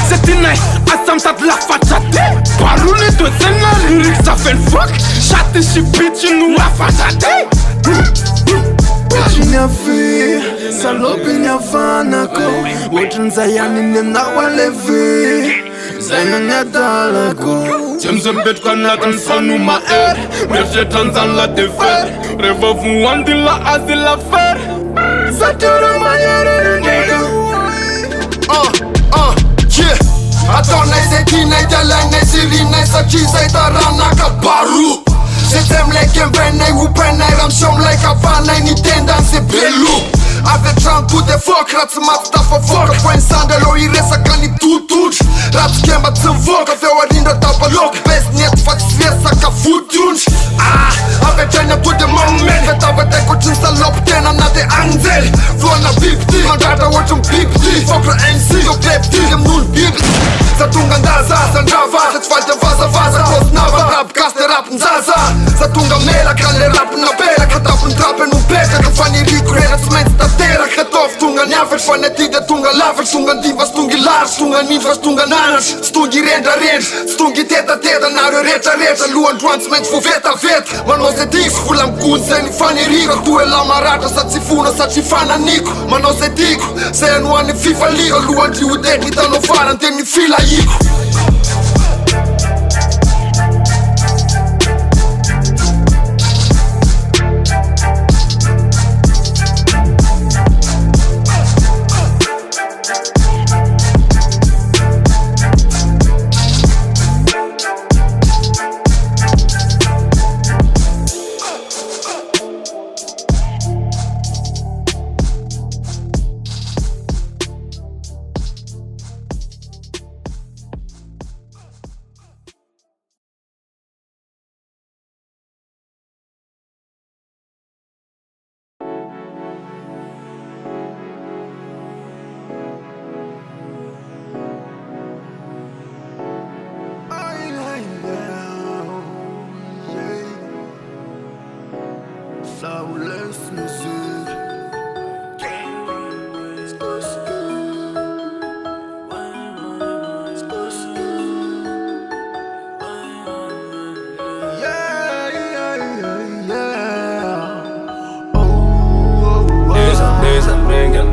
Speaker 4: Se tine, asta am stat la fața te Parune tățan, la lyrics să fen fuck Șate și bitch, nu la fața te Cine-a fi, salopinea fanako Uczynca Janiny na łalewy Zajmę daleko Tym zębet na ten sonu ma Miercie tanzan la defer Rewowu wandi la azy la fer Zatura maniere nigga
Speaker 6: Yeah Atonai se tinei de lenei sirinei Să cizei tarana ca baru Se temle che venei upenei Ramshom like Havanei Nintendo se belu Ave trampu de foc, rați mat ta fa foc Poi sandelo i resa ca ni tutuci Rați chemat în voc, avea rindă ta pe loc Best net fac svesa ca futunci Ave cene tu de moment Veta vete cu 5 loptena na de angel Vlona bipti, mandata ocem bipti Foc la MC, eu pepti, dem nu-l bip Să tunga ndaza, să ndrava Să-ți faci de vaza, vaza, toți nava Rap, caste, rap, în zaza Să tunga mela, ca le rap în apela Că tap în trape, nu pete Că fanii ricure, răți menți tera Hetov, tunga njafet, fanetide, tunga lavet Tunga diva, stungi lars, tunga ninfa, stunga nanas Stungi renda rend, stungi teta teta Nare recha recha, luan transmens fu veta vet Man o se dix, fulam gun, se ni fani rico Tu e la marata, sa ci funa, sa ci fana nico Man o se dico, se nu ani FIFA liga Luan ti udet, ni tano faran, te ni fila ico Flawless music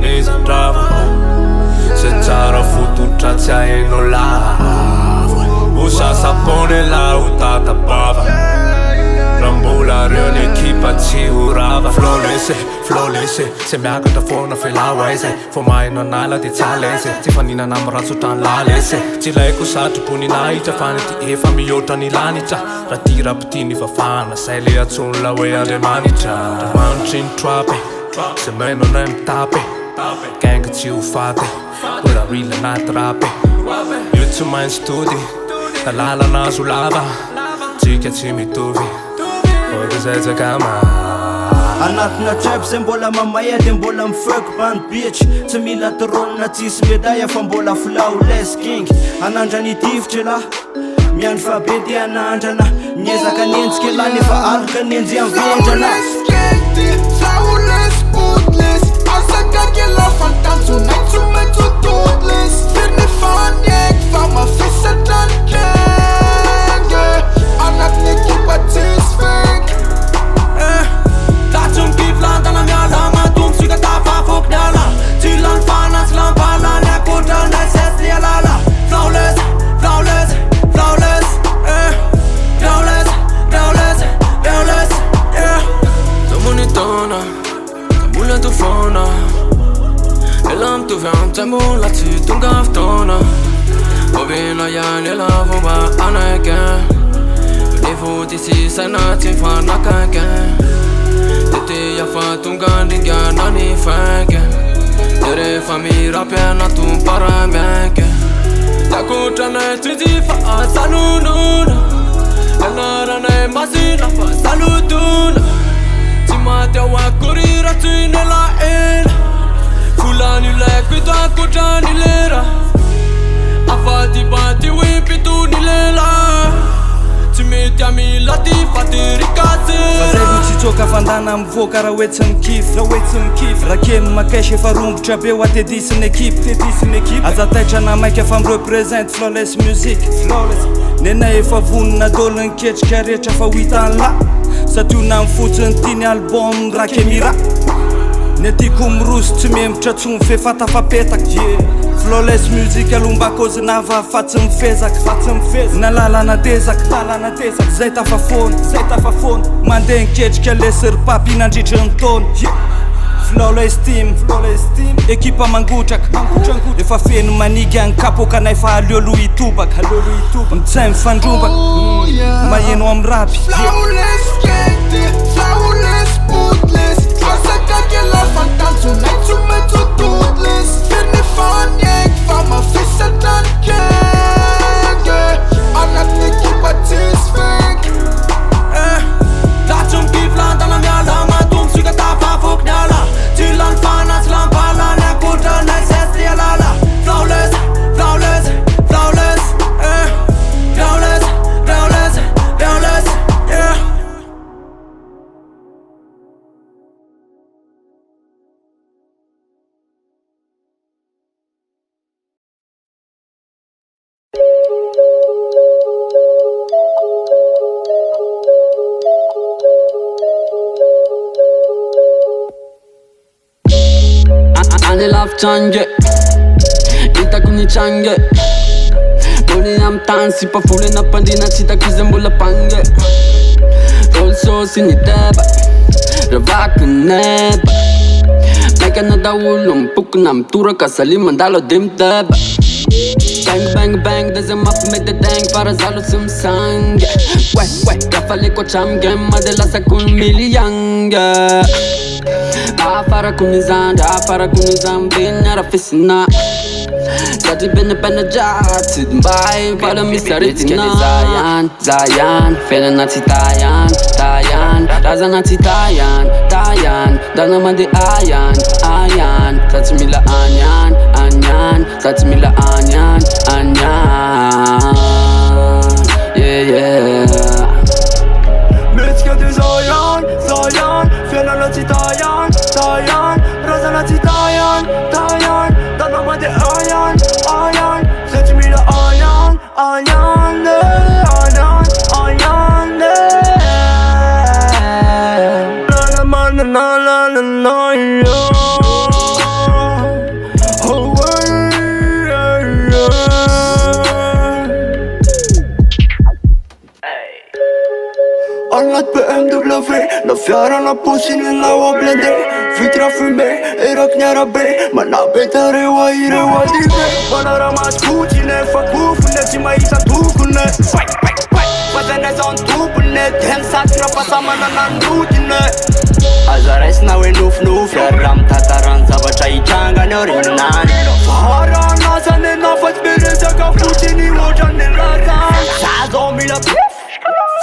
Speaker 15: Neza trava Se tsara fototratsy hainao lava Osa sapone la ho tatabava Raha mbola reo ny ekipa tsy ho rava Flawless Se miakatra foana felao aiza Fô maheno anala de tsy alaise Tsy faninana amy ratsotra ny lalese Tsy ilaiko satropo ny nahitra Fa ny ty efa mihoatra ny lanitra Raha ty rapity ny fafana Zay le atsony la hoe Andriamanitra Manitry ny trape Se meno anay mitape Ganga tsy ho faty Mbola real anaty rape Io tsy maintsy tody Lalana azo lava Tsika tsy mitovy Oka zay tsakama
Speaker 16: Anatina trap zay mbola mamaya de mbola mifök band bitch Tsy mila tronina tsisy medaya fa mbola flawless king Anandrany tivitry la Miandry fa be de anandrana Miezaka nenjika la nefa aloka nenjy avendrana
Speaker 4: Flawless, bootless Asaka kela fantanso Naitso maitso toothless Firny fanyek Fa mafisatra ny kenge Anatin'ny ekipa tsisy fake
Speaker 2: Datsy mipivlandana miala matombo Sika tafafok ny ala Tsy lany fana tsy lampana Ny akotra ny SS ny alala Flawless, flawless, flawless Flawless, flawless, flawless
Speaker 15: Domonitona Mula tu fona Elam tu vyan Temula tsy tonga avtona Ovina yan ela vomba anaiken Nevo tisi saina tsy fanakaiken Tete yafa tonga ndingana ny fanken Tere famira piana tu paramianken Ankoatranay tsy fa asanonona Ianaranay masina fa salotona Tsy maty ao akory raha tsy ny elaela Volany ilaiko eto ankoatrany lera Afatipaty hoe mpitony lela Tsy mety amila ty faterikasera
Speaker 16: Fa zay vo tsy tsoka fandana mivoaka raha hoe tsy mikify Raha kemy makesy efa rombotra be ho atedisiny ekipe Aza taitra na maika efa mirepresente flawless music Nenay efa vonona dolo niketrika rehetra fa ho hitany la Satria na mifotsiny tiny album raha kemira Ne tiako miroso tsy membotra tsy mifefata fa petaka Flawless music alomba cause nava fatsy mifezaka Na lalana tezaka Zay tafafony Mandeha niketrika lesy papi nandritra ny taona Flawless team Ekipa mangotraka Efa feno maniga ny kapoka nay fa aliolo hitobaka Mitsay mifandrombaka Maheno am rapy
Speaker 4: Flawless kety, flawless bootless Asaka kela fantanso naitso metso toothless Fini fanyek fa mafisatra ny kenge Anatny ekipa tisfek
Speaker 15: Datsum kiflantana miala matom suka tafafok nyala Tylan fanas lampala ny ankoatranay sesty alala Flawless, flawless, flawless Flawless, flawless, flawless, yeah
Speaker 17: Ane lavitrange Hitako ny trange Bony am tany sy pavolena pandrina tsy hitako izy mbola pange Olo sosy ny deba Ravaky neba Maikana daolo mipokona mitoraka sali mandalo de miteba Bang deza mampimety dang fara zalo sy misange Rafa leko atramge made lasako ny miliange Afara kunizanda, afara kunizambenya rafisina Zati bene bene jati mbai vala misaritina Zayan, fena nati tayan Raza nati tayan Dana mandi ayan Zati mila anyan Zati mila anyan Yeah
Speaker 4: Metzger de Zayan, fena nati tayan Raza nati tayan Dana mandi ayan Zati mila anyan Annat BMW, la fiara na puțin la o blende Vitra fume, era knjara be Mana betare wa ire wa dive Mana rămas puține, fac bufune Și mai isa tucune Păzene zon tupune Tem satra pasa mana nan rutine Azares na we nuf Yaram tataran zaba chai changa norinan Fara nasa ne na fac bereza Ca puțini ojan ne razan Sazo mila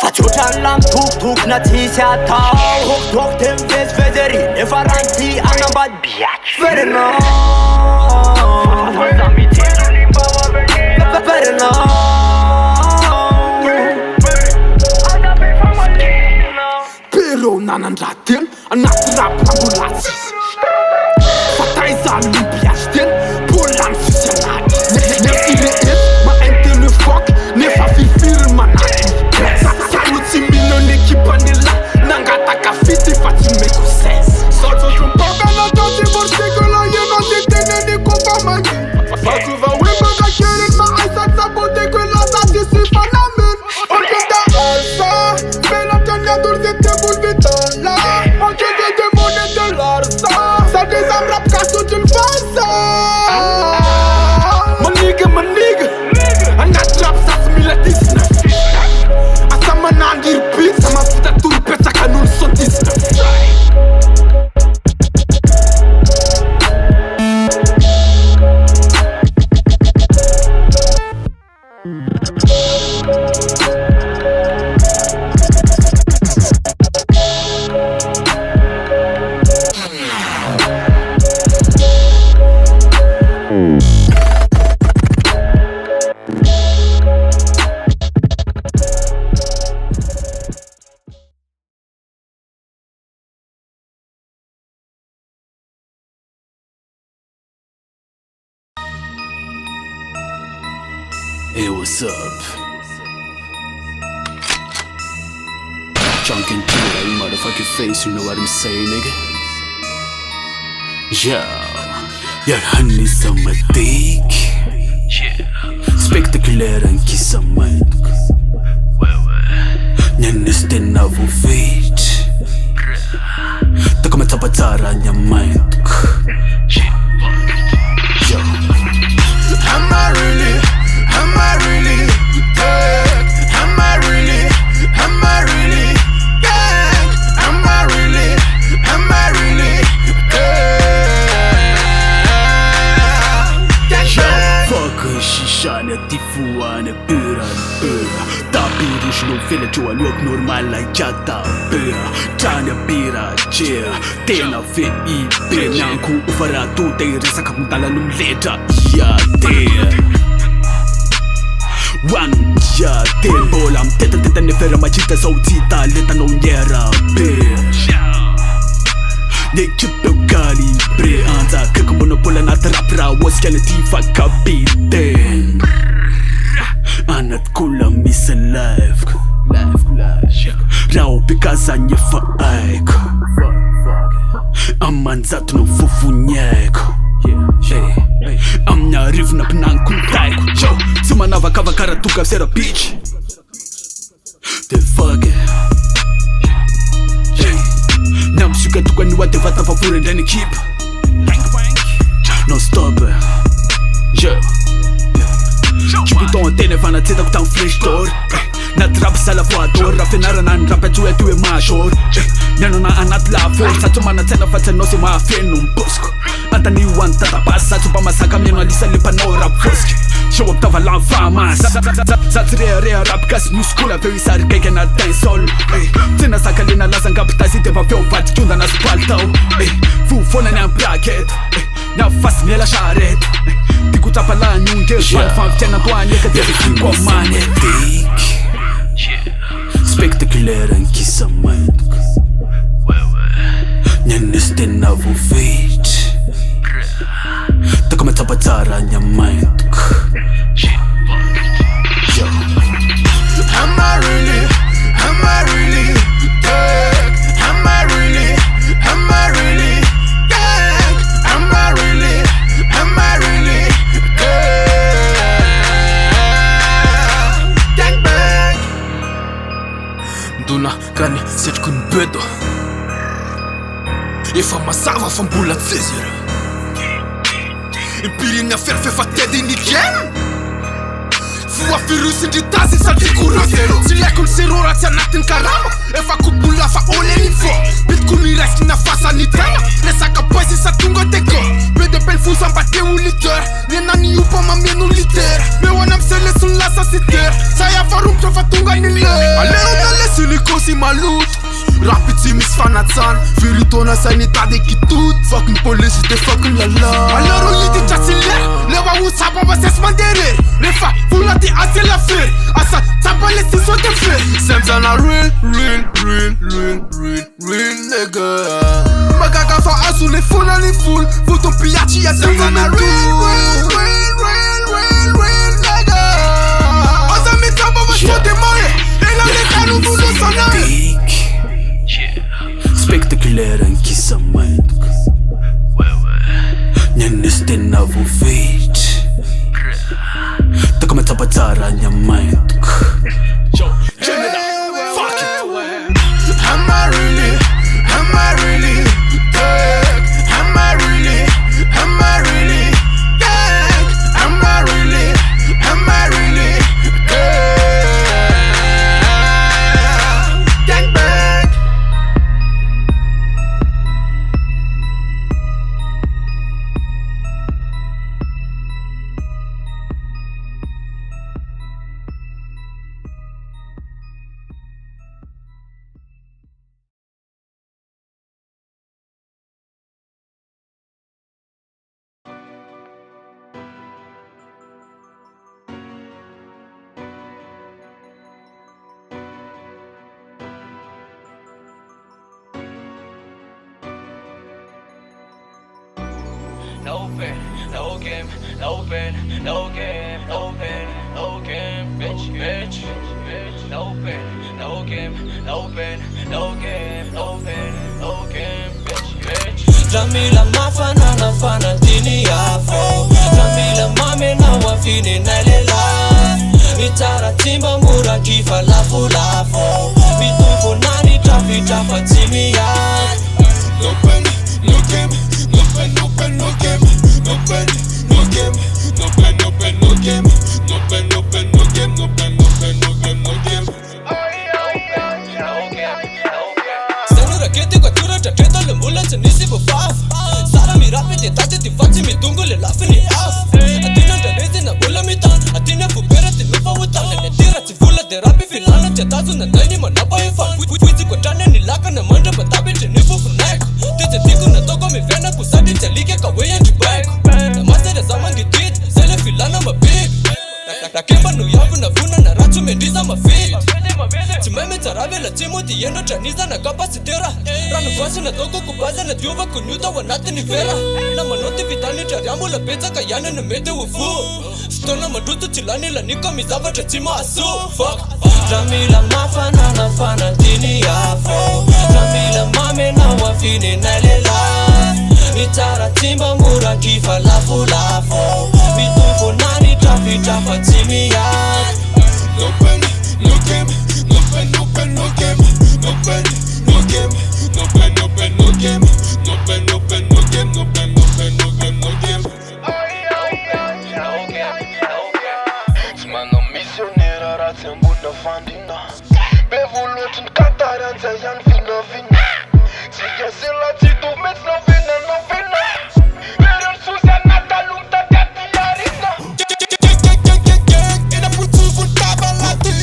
Speaker 4: Faciuchan lam tuk na tisia tau Hok tem vezi vederi Ne varanti anam bad biac Verena Verena
Speaker 5: Pero nanandraten Anat rap ambulații Fatai zalul piașten Polan fusionat Ne-fire et Ma ente ne foc Ne fa fi firma nati Saluții mine în echipa ne la Nangata ca fite faci me cu sens
Speaker 4: Salsa și un poca la toate vor că la e n-o de tine ni copa mai Facu va uimă ca chirin ma ai sa bote că la dati si fanamen Oricum da alsa Bela tania durze te bulvitala Orice de demone de larsa Sa dezam rap ca sucin falsa
Speaker 5: Maniga Anat rap sa-ți mi la disna Asta mă n-am irbit Să-mă fită turpeța ca nu-l s-o disna Hey, what's up? Junk and killer, you motherfucking face, you know what I'm saying, nigga? Yo, your honey's on my dick. Spectaculaire and kiss on my dick. Nyaniste na vuvit. Tako matapatara nya mind. Yo,
Speaker 4: am I really dead? Am I really dead? Am I really dead?
Speaker 5: Fuck shisha na tifua na pura Tapiru shino fele chua look normal like chata pera Chana pira chia Tena fe I pe Nyanku ufara tu te resa kakutala num leta Ya te One ya te bolam Teta nefera machita sautita leta no nyera pe Ne kipe calibre Anza kaka monopola na trapra Waskele tifa kapiten Anat kula miss alive Rao pikaza nyefa aiko Amanzatu no fufu nyeko Amnya riff na pinang kuntaiko Yo, suma na vakava karatuka sera bitch The fuck Namsuka tukwa ni wate vata vapure ndani keep No stop Yo Chibuton antene fana teta kuta fresh door Na trap sala voador Rafenara na nrapa tuwe tuwe major Neno na anat la forza Tuma na tena fata no se ma fenu mbusko Anta ni wan tata pasa Tupa masaka mjeno alisa lipa no rap foski Show up tava lan famas Zat rea rap gas new school Very sari keke na ten sol Tena saka lina lasan kapitazi Te va feo vat tunda na spaltau Fu fona ne-am bracket Ne-a fast ne la sharet Ticu tapa la nyunge Fan fan tena doane Că te fi cu mane Spectaculaire închis în mind Nyaneste na vuvit Tako me tapa țara nya mind Yo
Speaker 4: Am I really dead? Am I really dead? Am I really dead? Gang bang
Speaker 5: Duna kani seć kun bedo
Speaker 4: E fama sava fambula zezera Impirinha ferfe fated in igen Fua virusin de tazi sa di curosero Silecul serora ți-a nat în carama E fac cu bula fa ole nivo Bit cu mireski na fasa ni tana Ne saca păzi sa tungo de go Bede pel fuza în bate un liter Nena ni upa ma mie nu liter Me wanam sele sun lasa siter Sa ia farum tro fa tunga ni le Alero da le silikosi malut Rapiții mi sfanatsan Viritona sanità de chitut Fucking police te fucking la la Alero lidi ceasile Le wa un sapa vă se smandere Le fa fula de azi la fer Asa țapa le si so de fer Semza na real nigga Mă caga fa azul le funa ni full Fut un piaci ya semza na real nigga Oza mi țapa vă so de mare E la leta nu vulu sonare
Speaker 5: Spectaculaire închis în mind Nyaneste na vuvit Tako me tapa țara nya mind Yo, check it out, fuck it
Speaker 4: Am I really dead? Am I really dead? Am I really dead? Gang bang
Speaker 18: No pain, no game, no pain, no game, no pain, no game.
Speaker 15: pain, no game, no pain, no game, bitch. Jamila mafana na fana tini yafo. Jamila mame na wafini nalela. Itara timba mura kifa lafu lafo. Bitufo nani trafi trafa timi ya.
Speaker 18: No pain, no game, no pain, no pain, no game, no pain, no game, no pain, no pain, no game, no pain, no pain, no game, no pain, no pain, no game, no game.
Speaker 15: Senu rachete kwa tura tateta le ambulance nisi bufaf. Sara mi rapide tate ti facci mi dungo le lafi ni af. Atina ndarezi na bula mi tan. Atina fupera ti lufa wutan. Nene tira ti fula de rapi filana chatazu na naini manapa ifan. Wizi kwa tane ni laka na mandra patabi tinifu funek. Tete tiku na toko mi vena kusadi telike kaweya njibeko. Na masere zama ngidid zele filana mabig. Na kemba nuyavu na vuna na ratu mendiza mafit. Timeme tarabe la timu tiendo chaniza na kapasitera. Ranu fasi na toko kubaza na diuva kunyuta wanati ni vera. Na manoti vitani chariambu la pizza kayane na mete ufu. Stona madutu chilani la nika mizava chatima asu. Fuck. Jamila mafana na fana tini yafo. Jamila mame na wafini nalela. Itara timba mura kifa lafu lafo. Bitufo nani trafi trafa timi ya.
Speaker 18: No pain, no game, no pain, no pain, no game, no pain, no game, no pain, no pain, no game, no pain, no pain, no game, no pain, no pain, no game, no game.
Speaker 19: Mano missionera razia mbuna fandina. Bevolutin kataranza yan vina vina. Siya sila titu mets no vina no vina. Pero susa natalum ta katiarina.
Speaker 18: Ina putu futaba lati.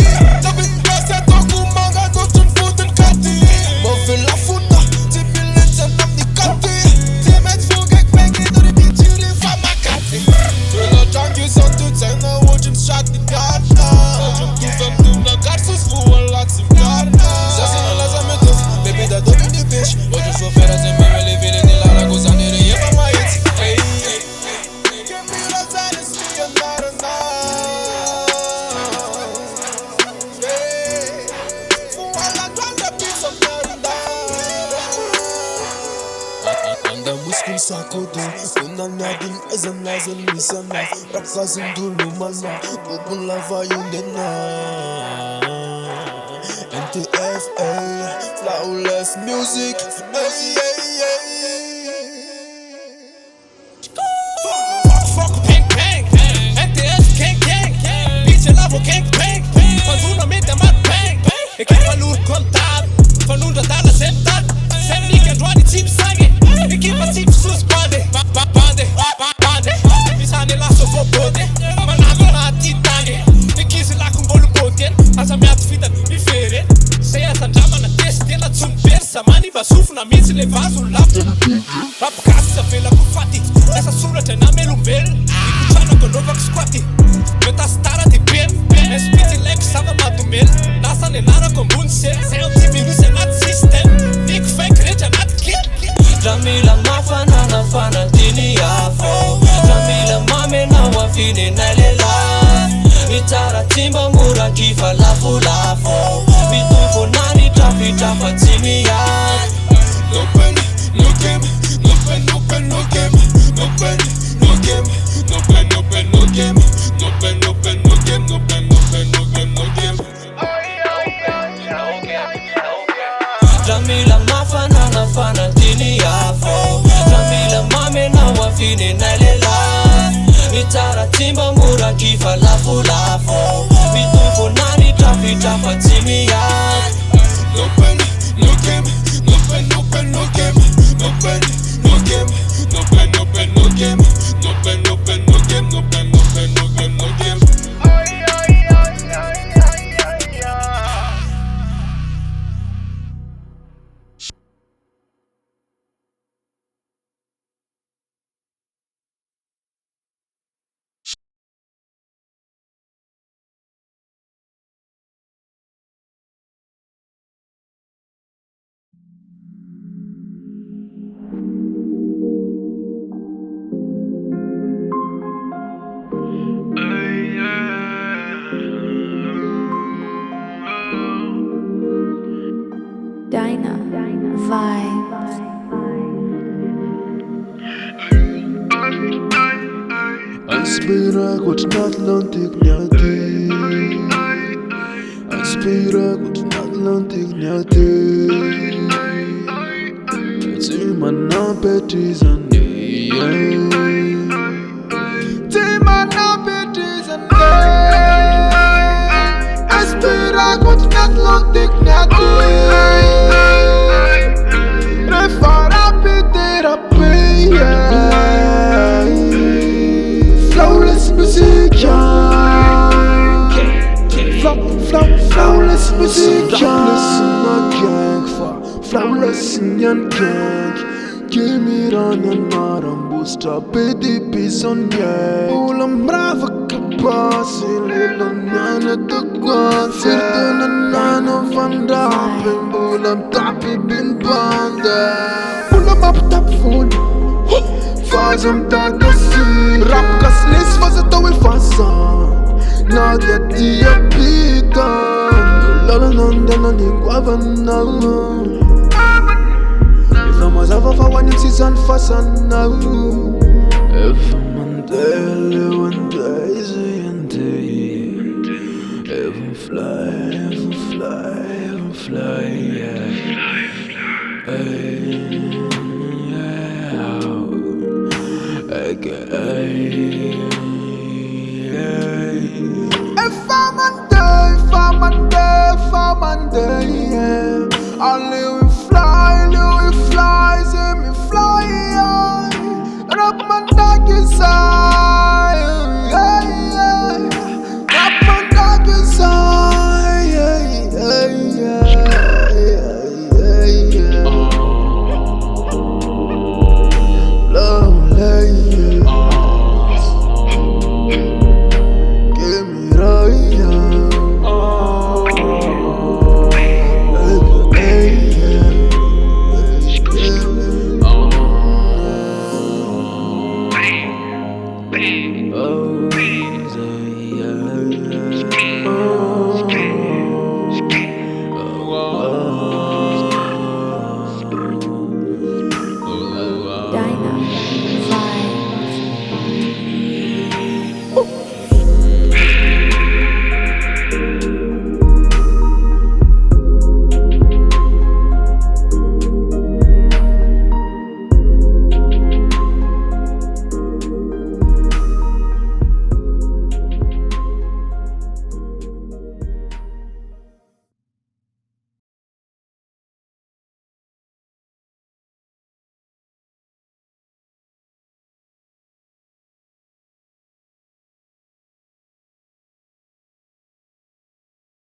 Speaker 18: Zabin kasa toku manga totun futen kati. Move la funa, tibilita nam ni kati. Timet fugek pengi duri bitiri fama kati. Tula tanki santu tena wujin shot ni gana. Wujin tufan tuna karsus fuwa latim gana. Sasi na laza metuf, baby da dobi di bitch. Wujin sofera zembe mele vile ni lara goza nere ye fama hit. Hey, give me the time, it's me and not enough. Hey, fuwa la grande piece of Anda muskul sakodo, unanadin ezanazan misana, rakazin dulu mana, bubun lava yundena. NTFA, flawless music,
Speaker 15: Fuck ping ping, NTS king king, bitch lavo king ping, faz una mente mat ping, e che fa lur contab, fa nulla dalla sentat, se mi che ruoli chip sangue, e che fa chip sus bande, bande, mi sa ne lasso fo bode, ma na gona titange, e che se la con bolu boten, asa mi atfita mi fere, se ya sanjama na teste la zum persa, mani va sufna mi se le vaso la rap cassa vela con fatti, essa sura te na melumbel, e cuciano con Novak squatti, meta stara di ben, e spiti lex sama matumel, nasa ne lara con bunsel, se un timi nu se nat system, Nick fake reja nat kid. Jamila mafana na fana tini yafo. Jamila mame na wafini nalela. Itara timba mura kifa lafu lafo. Bitufo nani trafi trafa timi ya.
Speaker 18: no pain, no game, no pain, no pain, no game, no pain, no game, no pain, no pain, no game, no pain, no pain, no game, no pain, no pain, no game, no game.
Speaker 15: Jamila mafana na fana tini yafo. Jamila mame na wafini nalela. Itara timba mura kifa lafu lafo. Bitufo nani trafi trafa timi ya.
Speaker 18: No pain, no game, no pain, no pain, no game, no pain, no game, no pain, no pain, no game, no pain, no pain, no game, no pain, no pain, no game, no game.
Speaker 5: Aspira kot Atlantic nyati Aspira kot Atlantic nyati Timana petizane Timana petizane Aspira kot Atlantic nyati Refara petera Flawless music, yeah. Flawless music, yeah. Flawless in your gang. Give me on your naram booster, pity piece on yeah. All I'm brava capacity, little nana to go. Certain nana van dappen, bull I'm tappy bin banda. Pull up top phone. Fazem tata si Rap ca slis fază tău e faza Nadia tia pita Lala nanda na lingua vana Eva mazava fa wani season fasana Eva mandele one day ziyante Eva fly, yeah If I'm on day,